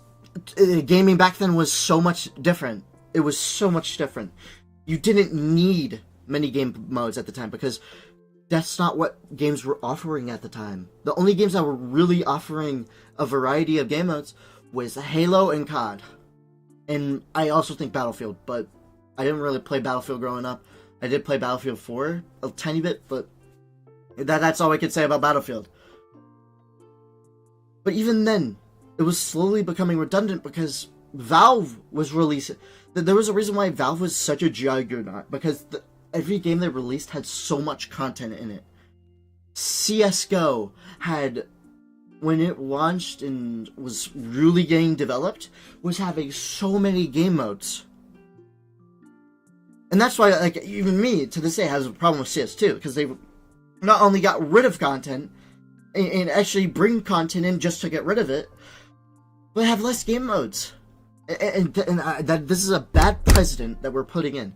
gaming back then was so much different. It was so much different. You didn't need many game modes at the time, because that's not what games were offering at the time. The only games that were really offering a variety of game modes was Halo and COD. And I also think Battlefield, but I didn't really play Battlefield growing up. I did play Battlefield 4 a tiny bit, but that's all I could say about Battlefield. But even then, it was slowly becoming redundant because Valve was releasing... There was a reason why Valve was such a juggernaut, because every game they released had so much content in it. CSGO had, when it launched and was really getting developed, was having so many game modes. And that's why, like, even me, to this day, has a problem with CS2, because they not only got rid of content, and actually bring content in just to get rid of it, but have less game modes. And this is a bad precedent that we're putting in.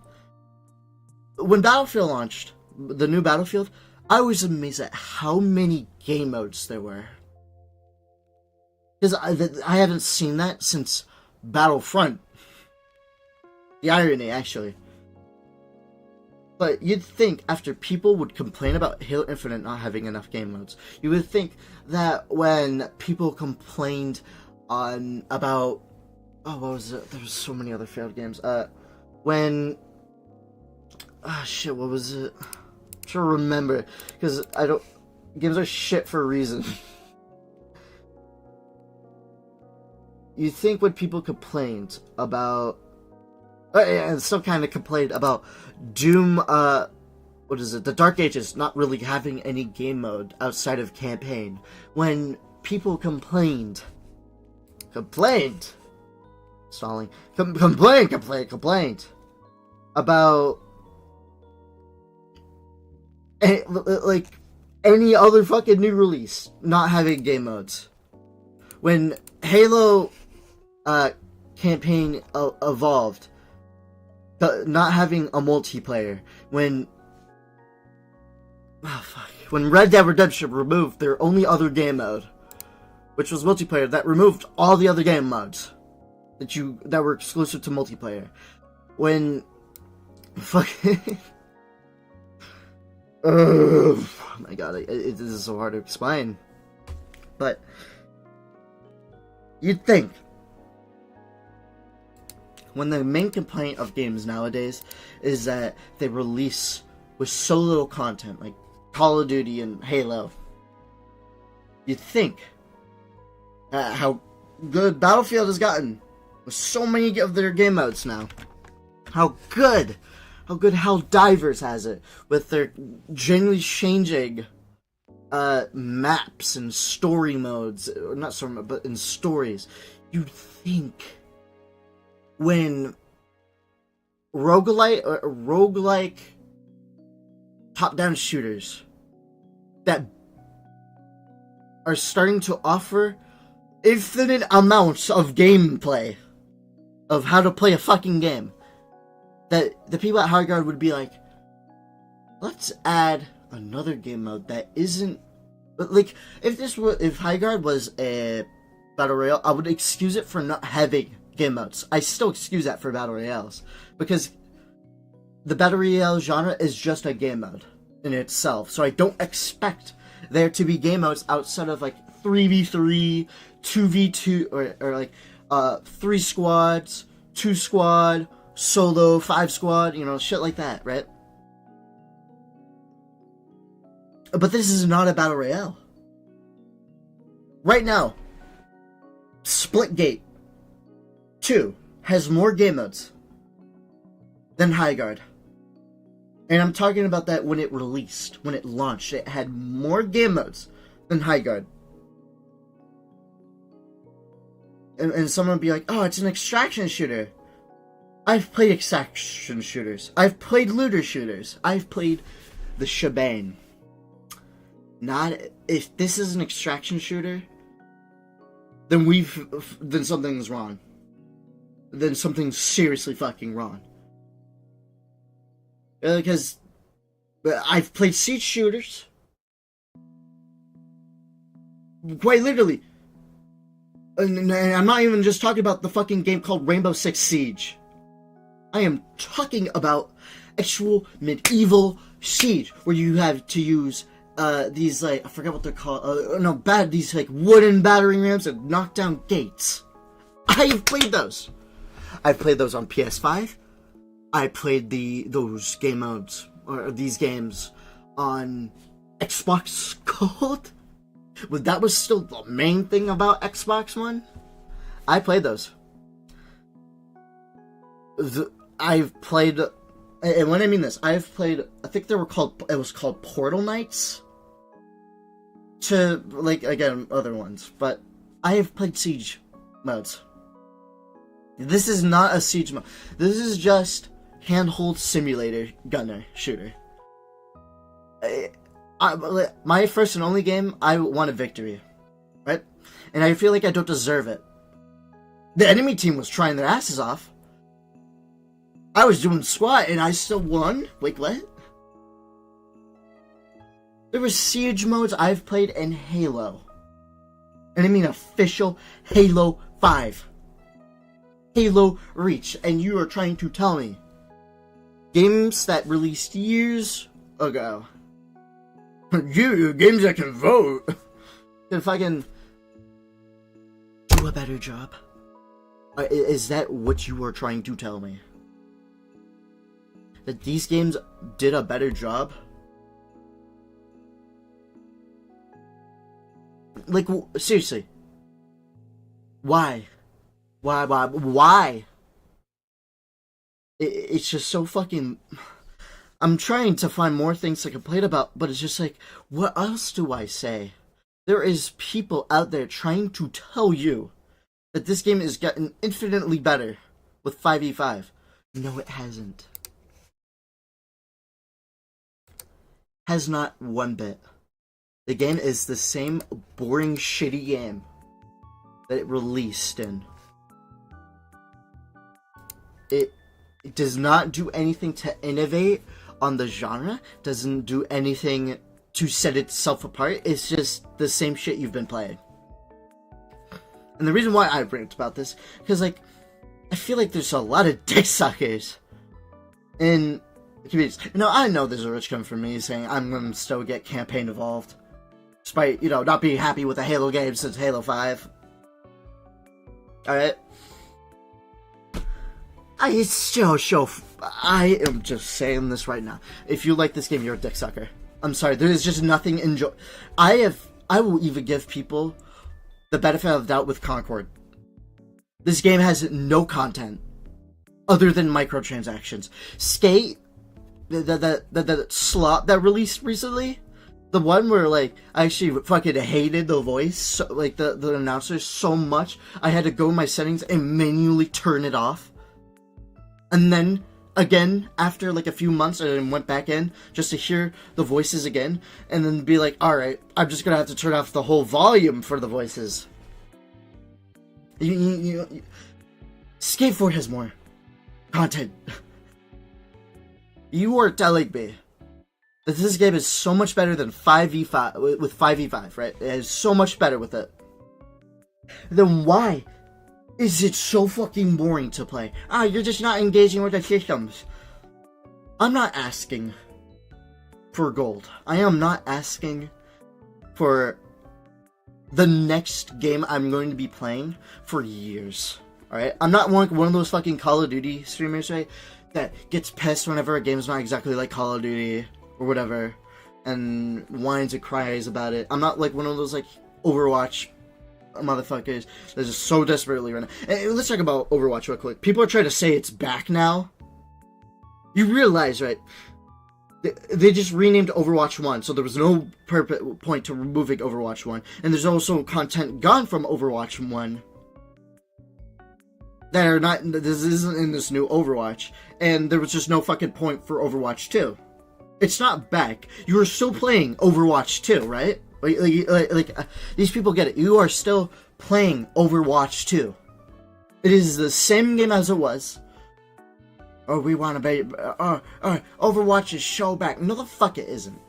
When Battlefield launched, the new Battlefield, I was amazed at how many game modes there were. Because I haven't seen that since Battlefront. The irony, actually. But you'd think after people would complain about Halo Infinite not having enough game modes, you would think that when people complained about, oh, what was it? There was so many other failed games. What was it? I'm trying to remember, because games are shit for a reason. You think when people complained about, and still kind of complained about Doom, the Dark Ages not really having any game mode outside of campaign. When people complained, stalling, complained about, like, any other fucking new release not having game modes. When Halo, campaign evolved, not having a multiplayer, when Red Dead Redemption removed their only other game mode, which was multiplayer, that removed all the other game modes that were exclusive to multiplayer. When fucking oh my god, this is so hard to explain. But you'd think, when the main complaint of games nowadays is that they release with so little content, like Call of Duty and Halo, you'd think how good Battlefield has gotten with so many of their game modes now. How good Helldivers has it with their genuinely changing maps and story modes, not story mode, but in stories. You'd think when roguelike top-down shooters that are starting to offer infinite amounts of gameplay of how to play a fucking game, that the people at Highguard would be like, let's add another game mode that isn't, like, if Highguard was a battle royale, I would excuse it for not having game modes. I still excuse that for battle royales, because the battle royale genre is just a game mode in itself, so I don't expect there to be game modes outside of, like, 3v3, 2v2, or like 3 squads, 2 squad, solo, 5 squad, shit like that, right? But this is not a battle royale. Right now, Splitgate 2 has more game modes than Highguard. And I'm talking about that when it released, when it launched. It had more game modes than Highguard. And someone would be like, oh, it's an extraction shooter. I've played extraction shooters. I've played looter shooters. I've played the shebang. Not, if this is an extraction shooter, then something's wrong. Then something's seriously fucking wrong. Because I've played siege shooters. Quite literally. And I'm not even just talking about the fucking game called Rainbow Six Siege. I am talking about actual medieval siege, where you have to use these, like, I forgot what they're called. These, like, wooden battering rams that knock down gates. I've played those. I've played those on PS5. I played those game modes, or these games, on Xbox Gold. That was still the main thing about Xbox One. I played those. I've played, and when I mean this, I've played, I think it was called Portal Knights. to, like, again, other ones, but I have played Siege modes. This is not a Siege mode. This is just handhold simulator gunner shooter. My first and only game, I won a victory, right? And I feel like I don't deserve it. The enemy team was trying their asses off. I was doing squat and I still won? Wait, what? There were Siege modes I've played in Halo. And I mean official Halo 5. Halo Reach. And you are trying to tell me games that released years ago. Games that can vote. Can fucking do a better job. Is that what you are trying to tell me? That these games did a better job? Like, seriously. Why? Why? It's just so fucking... I'm trying to find more things to complain about, but it's just like, what else do I say? There is people out there trying to tell you that this game is getting infinitely better with 5v5. No, it hasn't. Has not one bit. The game is the same boring, shitty game that it released in. It does not do anything to innovate on the genre, doesn't do anything to set itself apart. It's just the same shit you've been playing. And the reason why I bring up about this, because, like, I feel like there's a lot of dick suckers in communities. You know, I know there's a rich coming from me saying I'm going to still get campaign involved, despite, you know, not being happy with the Halo game since Halo 5. Alright? I am just saying this right now. If you like this game, you're a dick sucker. I'm sorry, there is just nothing I will even give people the benefit of the doubt with Concord. This game has no other than microtransactions. Skate, the slot that released recently, the one where, like, I actually fucking hated the voice, so, like, the announcer so much, I had to go in my settings and manually turn it off. And then, again, after, like, a few months, I went back in just to hear the voices again, and then be like, alright, I'm just gonna have to turn off the whole volume for the voices. Skate 4 has more content. You are telling me that this game is so much better than 5v5, with 5v5, right? It is so much better with it. Then why is it so fucking boring to play? You're just not engaging with the systems. I'm not asking for gold. I am not asking for the next game I'm going to be playing for years. Alright? I'm not one of those fucking Call of Duty streamers, right? That gets pissed whenever a game's not exactly like Call of Duty or whatever, and whines and cries about it. I'm not like one of those, like, Overwatch motherfuckers that is so desperately right now. And let's talk about Overwatch real quick. People are trying to say it's back now. You realize, right? They just renamed Overwatch 1, so there was no point to removing Overwatch 1. And there's also content gone from Overwatch 1 that are not, this isn't in this new Overwatch. And there was just no fucking point for Overwatch 2. It's not back. You are still playing Overwatch 2, right? Like, these people get it. You are still playing Overwatch 2. It is the same game as it was. Oh, we want to be... Overwatch is so back. No, the fuck it isn't.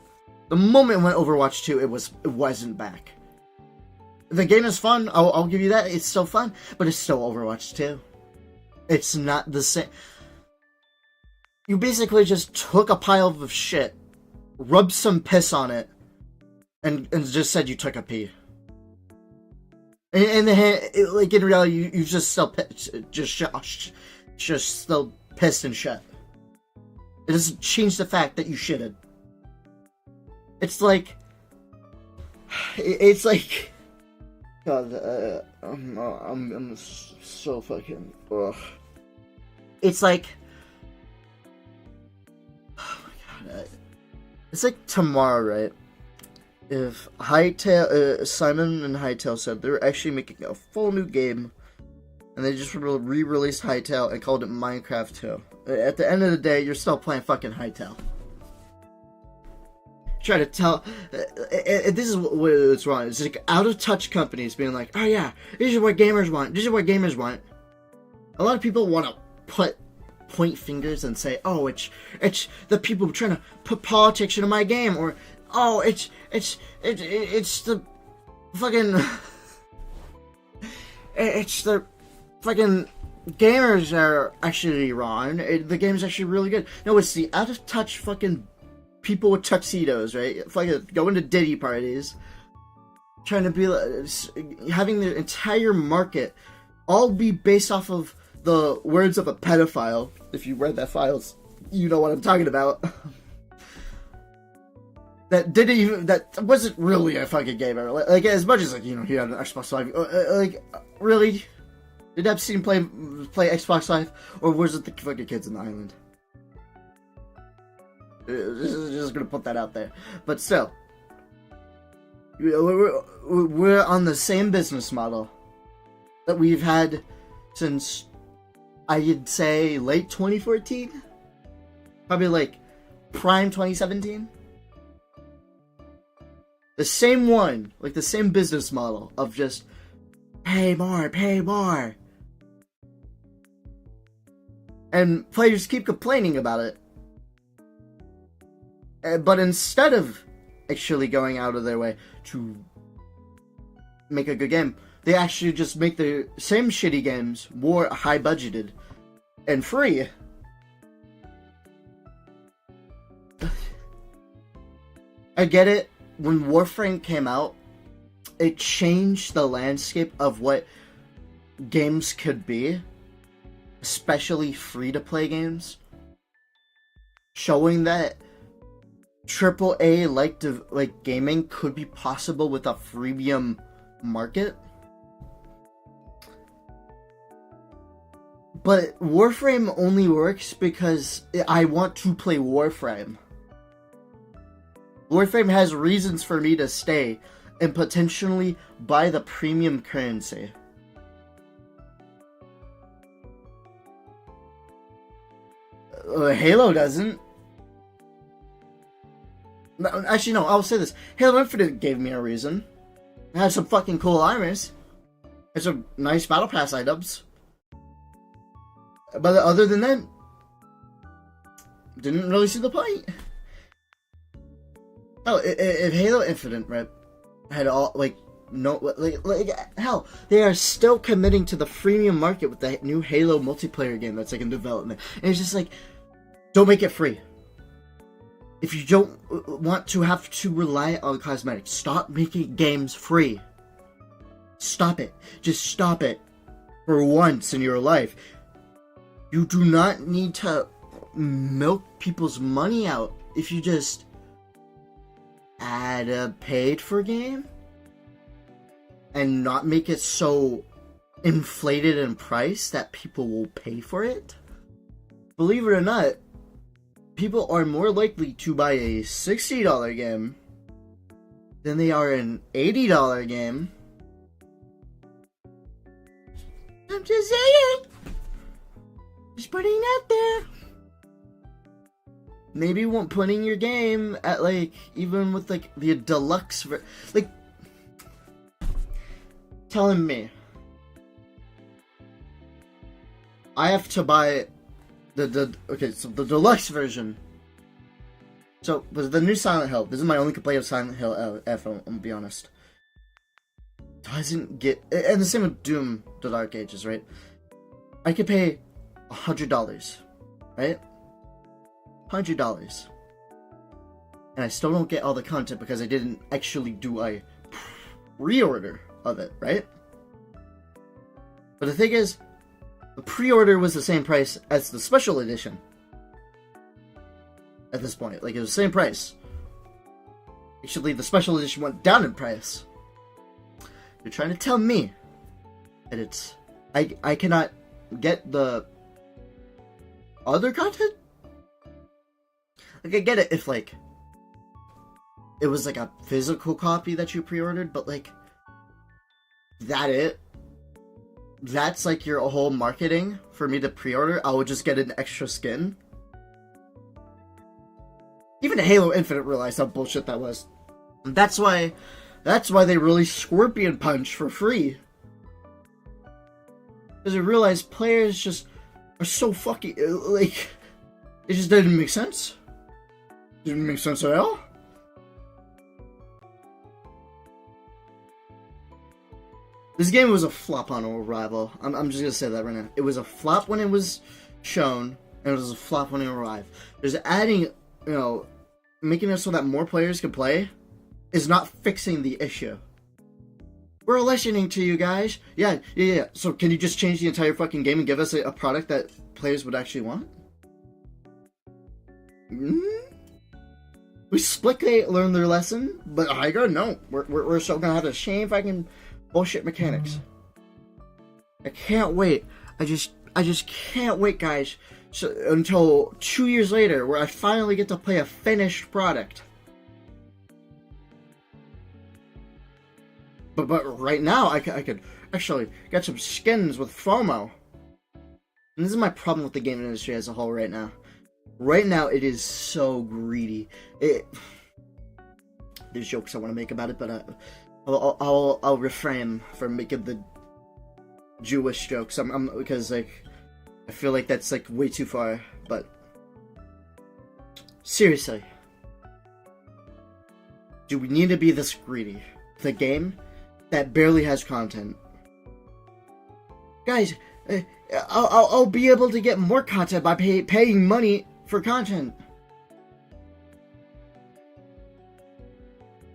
The moment it went Overwatch 2, it wasn't back. The game is fun. I'll give you that. It's still fun. But it's still Overwatch 2. It's not the same... You basically just took a pile of shit, rubbed some piss on it, and just said you took a pee. And like, in reality, you just still just still pissed and shit. It doesn't change the fact that you shitted. It's like... God, I'm so fucking... Ugh. It's like... Oh my god. It's like tomorrow, right? if Hightail, Simon and Hightail said they're actually making a full new game, and they just re-released Hightail and called it Minecraft 2. At the end of the day, you're still playing fucking Hightail. Try to tell, this is what's wrong. It's like out of touch companies being like, oh yeah, this is what gamers want. This is what gamers want. A lot of people want to point fingers and say, oh, it's the people trying to put politics into my game, or oh, it's the fucking it's the fucking gamers are actually wrong. The game's actually really good. No, it's the out of touch fucking people with tuxedos, right? Fucking going to Diddy parties, trying to be having the entire market all be based off of the words of a pedophile. If you read that files, you know what I'm talking about. That wasn't really a fucking gamer. Like as much as he had an Xbox Live. Really, did Epstein play Xbox Live, or was it the fucking kids in the island? Just gonna put that out there. But still, we're on the same business model that we've had since, I'd say, late 2014, probably like prime 2017. The same one, like the same business model of just pay more, and players keep complaining about it. But instead of actually going out of their way to make a good game, they actually just make the same shitty games more high budgeted and free. I get it. When Warframe came out, it changed the landscape of what games could be, especially free-to-play games, showing that AAA like gaming could be possible with a freemium market. But Warframe only works because I want to play Warframe. Warframe has reasons for me to stay and potentially buy the premium currency. Halo doesn't. No, actually, no, I'll say this. Halo Infinite gave me a reason. It had some fucking cool armors. It's some nice battle pass items. But other than that, didn't really see the point. Oh, if Halo Infinite, right, had all, like, no, like, hell, they are still committing to the freemium market with the new Halo multiplayer game that's, like, in development. And it's just like, don't make it free. If you don't want to have to rely on cosmetics, stop making games free. Stop it. Just stop it. For once in your life. You do not need to milk people's money out if you just add a paid for game and not make it so inflated in price that people will pay for it. Believe it or not, people are more likely to buy a $60 game than they are an $80 game. I'm just saying. Just putting it out there. Maybe putting your game at, like, even with, like, the deluxe, like, telling me I have to buy okay, so the deluxe version. So, the new Silent Hill, this is my only complaint of Silent Hill ever, I'm gonna be honest. Doesn't get, and the same with Doom, The Dark Ages, right? I could pay $100, right? $100. And I still don't get all the content because I didn't actually do a pre-order of it, right? But the thing is, the pre-order was the same price as the special edition. At this point, like, it was the same price. Actually, the special edition went down in price. You're trying to tell me that it's... I cannot get the other content? Like, I get it if, like, it was like a physical copy that you pre-ordered, but like, that's like your whole marketing for me to pre-order. I would just get an extra skin. Even Halo Infinite realized how bullshit that was. That's why they released Scorpion Punch for free. Because they realized players just are so fucking, like, it just didn't make sense. Didn't make sense at all. This game was a flop on arrival. I'm just gonna say that right now. It was a flop when it was shown, and it was a flop when it arrived. There's adding, making it so that more players can play is not fixing the issue. We're listening to you guys. Yeah. So can you just change the entire fucking game and give us a product that players would actually want? We Splitgate learned their lesson, but Highguard, no. We're still gonna have the same fucking bullshit mechanics. I can't wait. I just can't wait, guys. So, until 2 years later, where I finally get to play a finished product. But right now, I could actually get some skins with FOMO. And this is my problem with the game industry as a whole right now. Right now, it is so greedy. There's jokes I want to make about it, but I'll refrain from making the Jewish jokes. Because like I feel like that's like way too far. But seriously, do we need to be this greedy? The game that barely has content, guys. I'll be able to get more content by paying money for content.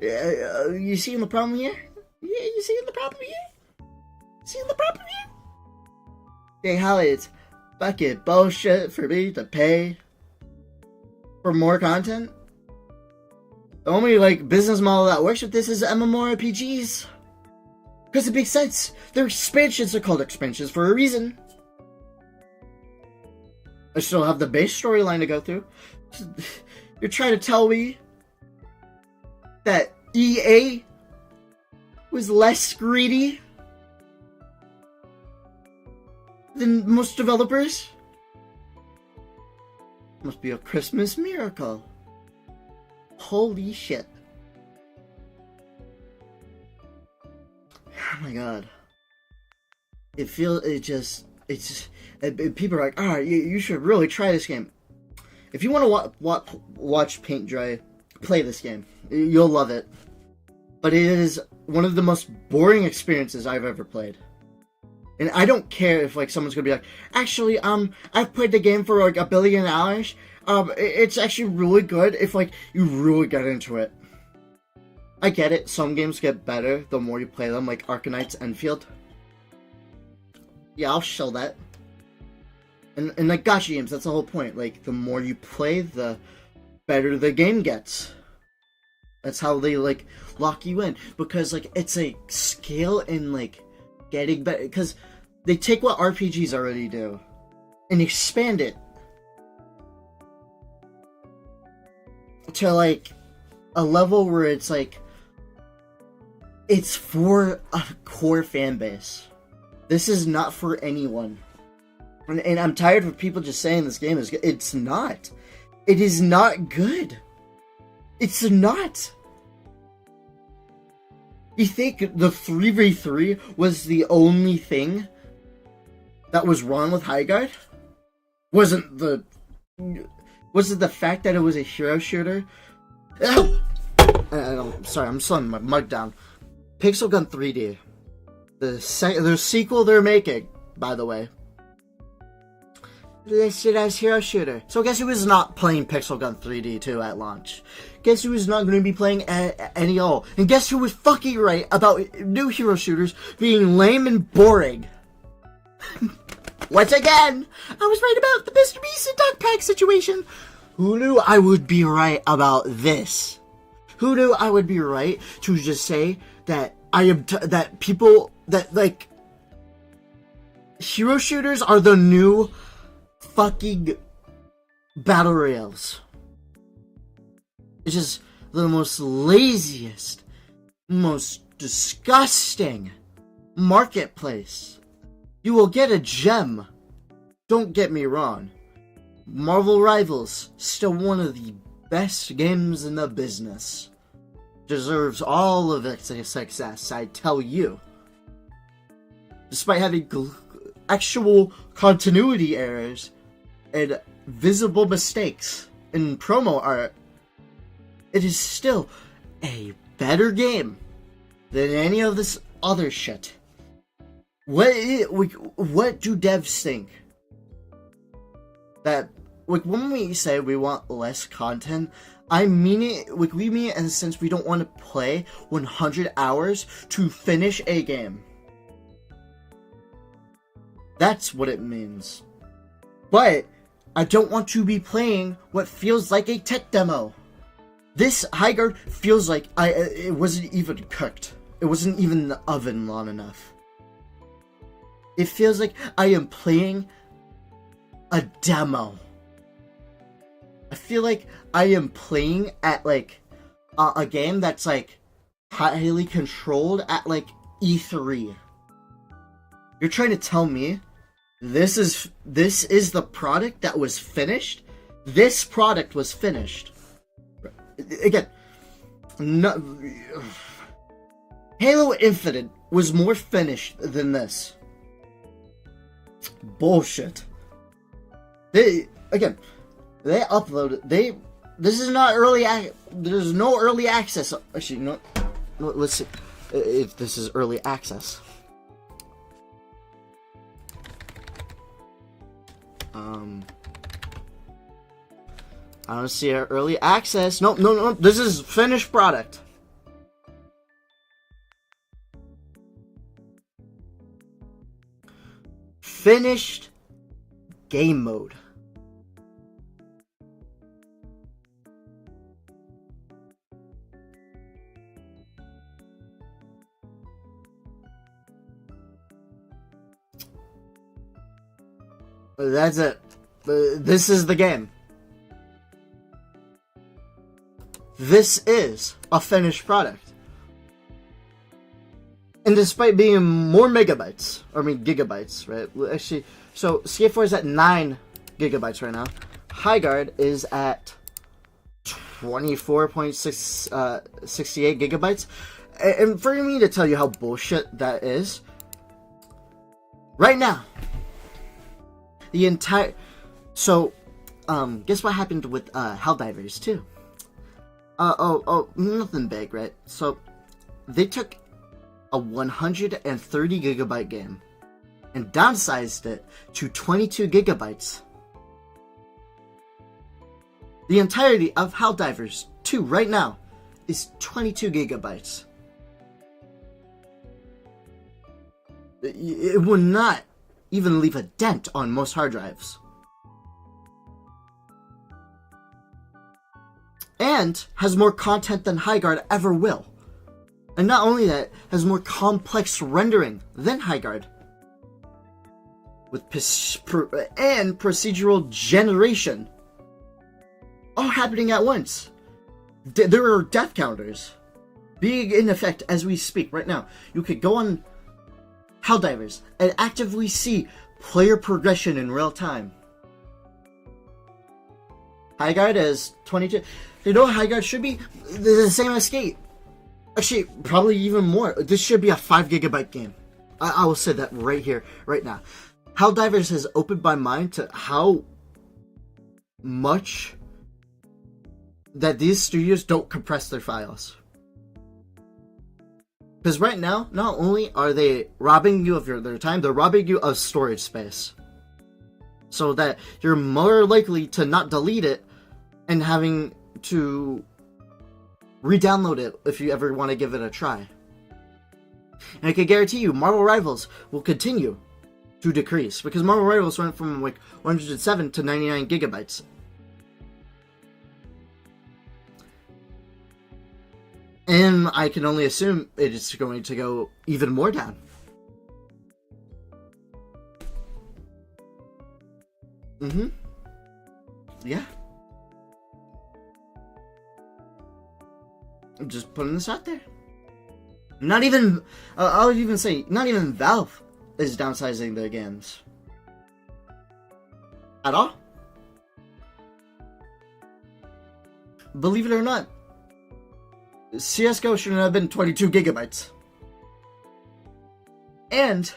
You seeing the problem here? Yeah, you seeing the problem here? Seeing the problem here? Hey, how it's fucking bullshit for me to pay for more content? The only like business model that works with this is MMORPGs. Because it makes sense. Their expansions are called expansions for a reason. I still have the base storyline to go through. You're trying to tell me that EA was less greedy than most developers? Must be a Christmas miracle. Holy shit. Oh my god. People are like, alright, you should really try this game. If you want to watch paint dry, play this game. You'll love it. But it is one of the most boring experiences I've ever played. And I don't care if like someone's gonna be like, actually, I've played the game for like 1 billion hours. It's actually really good if like you really get into it. I get it. Some games get better the more you play them, like Arcanite's Enfield. Yeah, I'll show that. And like gacha games, that's the whole point. Like the more you play, the better the game gets. That's how they like lock you in, because like it's a skill in like getting better, because they take what RPGs already do and expand it to like a level where it's like it's for a core fan base. This is not for anyone. And I'm tired of people just saying this game is good. It's not. It is not good. It's not. You think the 3v3 was the only thing that was wrong with Highguard? Was it the fact that it was a hero shooter? Sorry, I'm slowing my mug down. Pixel Gun 3D. The sequel they're making, by the way. They said as hero shooter. So guess who was not playing Pixel Gun 3D 2 at launch? Guess who was not going to be playing any all? And guess who was fucking right about new hero shooters being lame and boring? Once again, I was right about the Mr. Beast and Duck Pack situation. Who knew I would be right about this? Who knew I would be right to just say that that people that like hero shooters are the new fucking battle royales? It's just the most laziest, most disgusting marketplace. You will get a gem. Don't get me wrong. Marvel Rivals, still one of the best games in the business. Deserves all of its success, I tell you. Despite having actual continuity errors and visible mistakes in promo art, it is still a better game than any of this other shit. What do devs think? That, like, when we say we want less content, I mean it, like, we mean it in the sense we don't want to play 100 hours to finish a game. That's what it means. But I don't want to be playing what feels like a tech demo. This Highguard feels like it wasn't even cooked. It wasn't even in the oven long enough. It feels like I am playing a demo. I feel like I am playing at, like, a game that's, like, highly controlled at, like, E3. You're trying to tell me this is the product that was finished? This product was finished. Again, no, Halo Infinite was more finished than this. Bullshit. They uploaded. This is not early. There's no early access. Actually, no. Let's see if this is early access. I don't see our early access. No. This is finished product. Finished game mode. That's it. This is the game. This is a finished product. And despite being more megabytes, gigabytes, right? Actually, so Skate 4 is at 9 gigabytes right now. Highguard is at 24.68 gigabytes. And for me to tell you how bullshit that is, right now, the entire... So, guess what happened with Helldivers 2? Nothing big, right? So, they took a 130 gigabyte game and downsized it to 22 gigabytes. The entirety of Helldivers 2 right now is 22 gigabytes. It will not even leave a dent on most hard drives. And has more content than Highguard ever will. And not only that, has more complex rendering than Highguard. With and procedural generation. All happening at once. There are death counters being in effect as we speak right now. You could go on Helldivers and actively see player progression in real time. Highguard is 22. You know what Highguard should be? The same as Skate. Actually, probably even more. This should be a 5 gigabyte game. I will say that right here, right now. Helldivers has opened my mind to how much that these studios don't compress their files. Because right now, not only are they robbing you of their time, they're robbing you of storage space. So that you're more likely to not delete it and having to re-download it if you ever want to give it a try. And I can guarantee you, Marvel Rivals will continue to decrease, because Marvel Rivals went from like 107 to 99 gigabytes. And I can only assume it is going to go even more down. Yeah. I'm just putting this out there. Not even, I'll even say, not even Valve is downsizing their games. At all. Believe it or not, CSGO shouldn't have been 22 gigabytes. And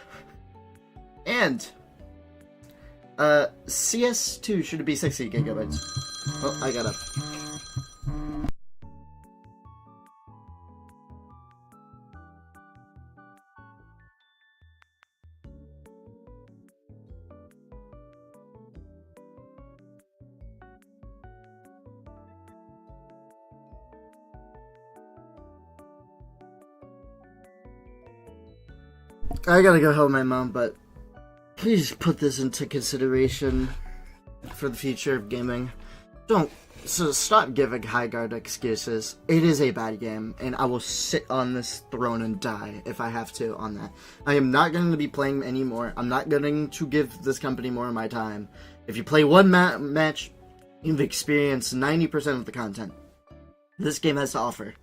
CS2 should be 60 gigabytes. Oh, I gotta. I gotta go help my mom, but please put this into consideration for the future of gaming. Stop giving Highguard excuses. It is a bad game, and I will sit on this throne and die if I have to on that. I am not going to be playing anymore. I'm not going to give this company more of my time. If you play one match, you've experienced 90% of the content this game has to offer.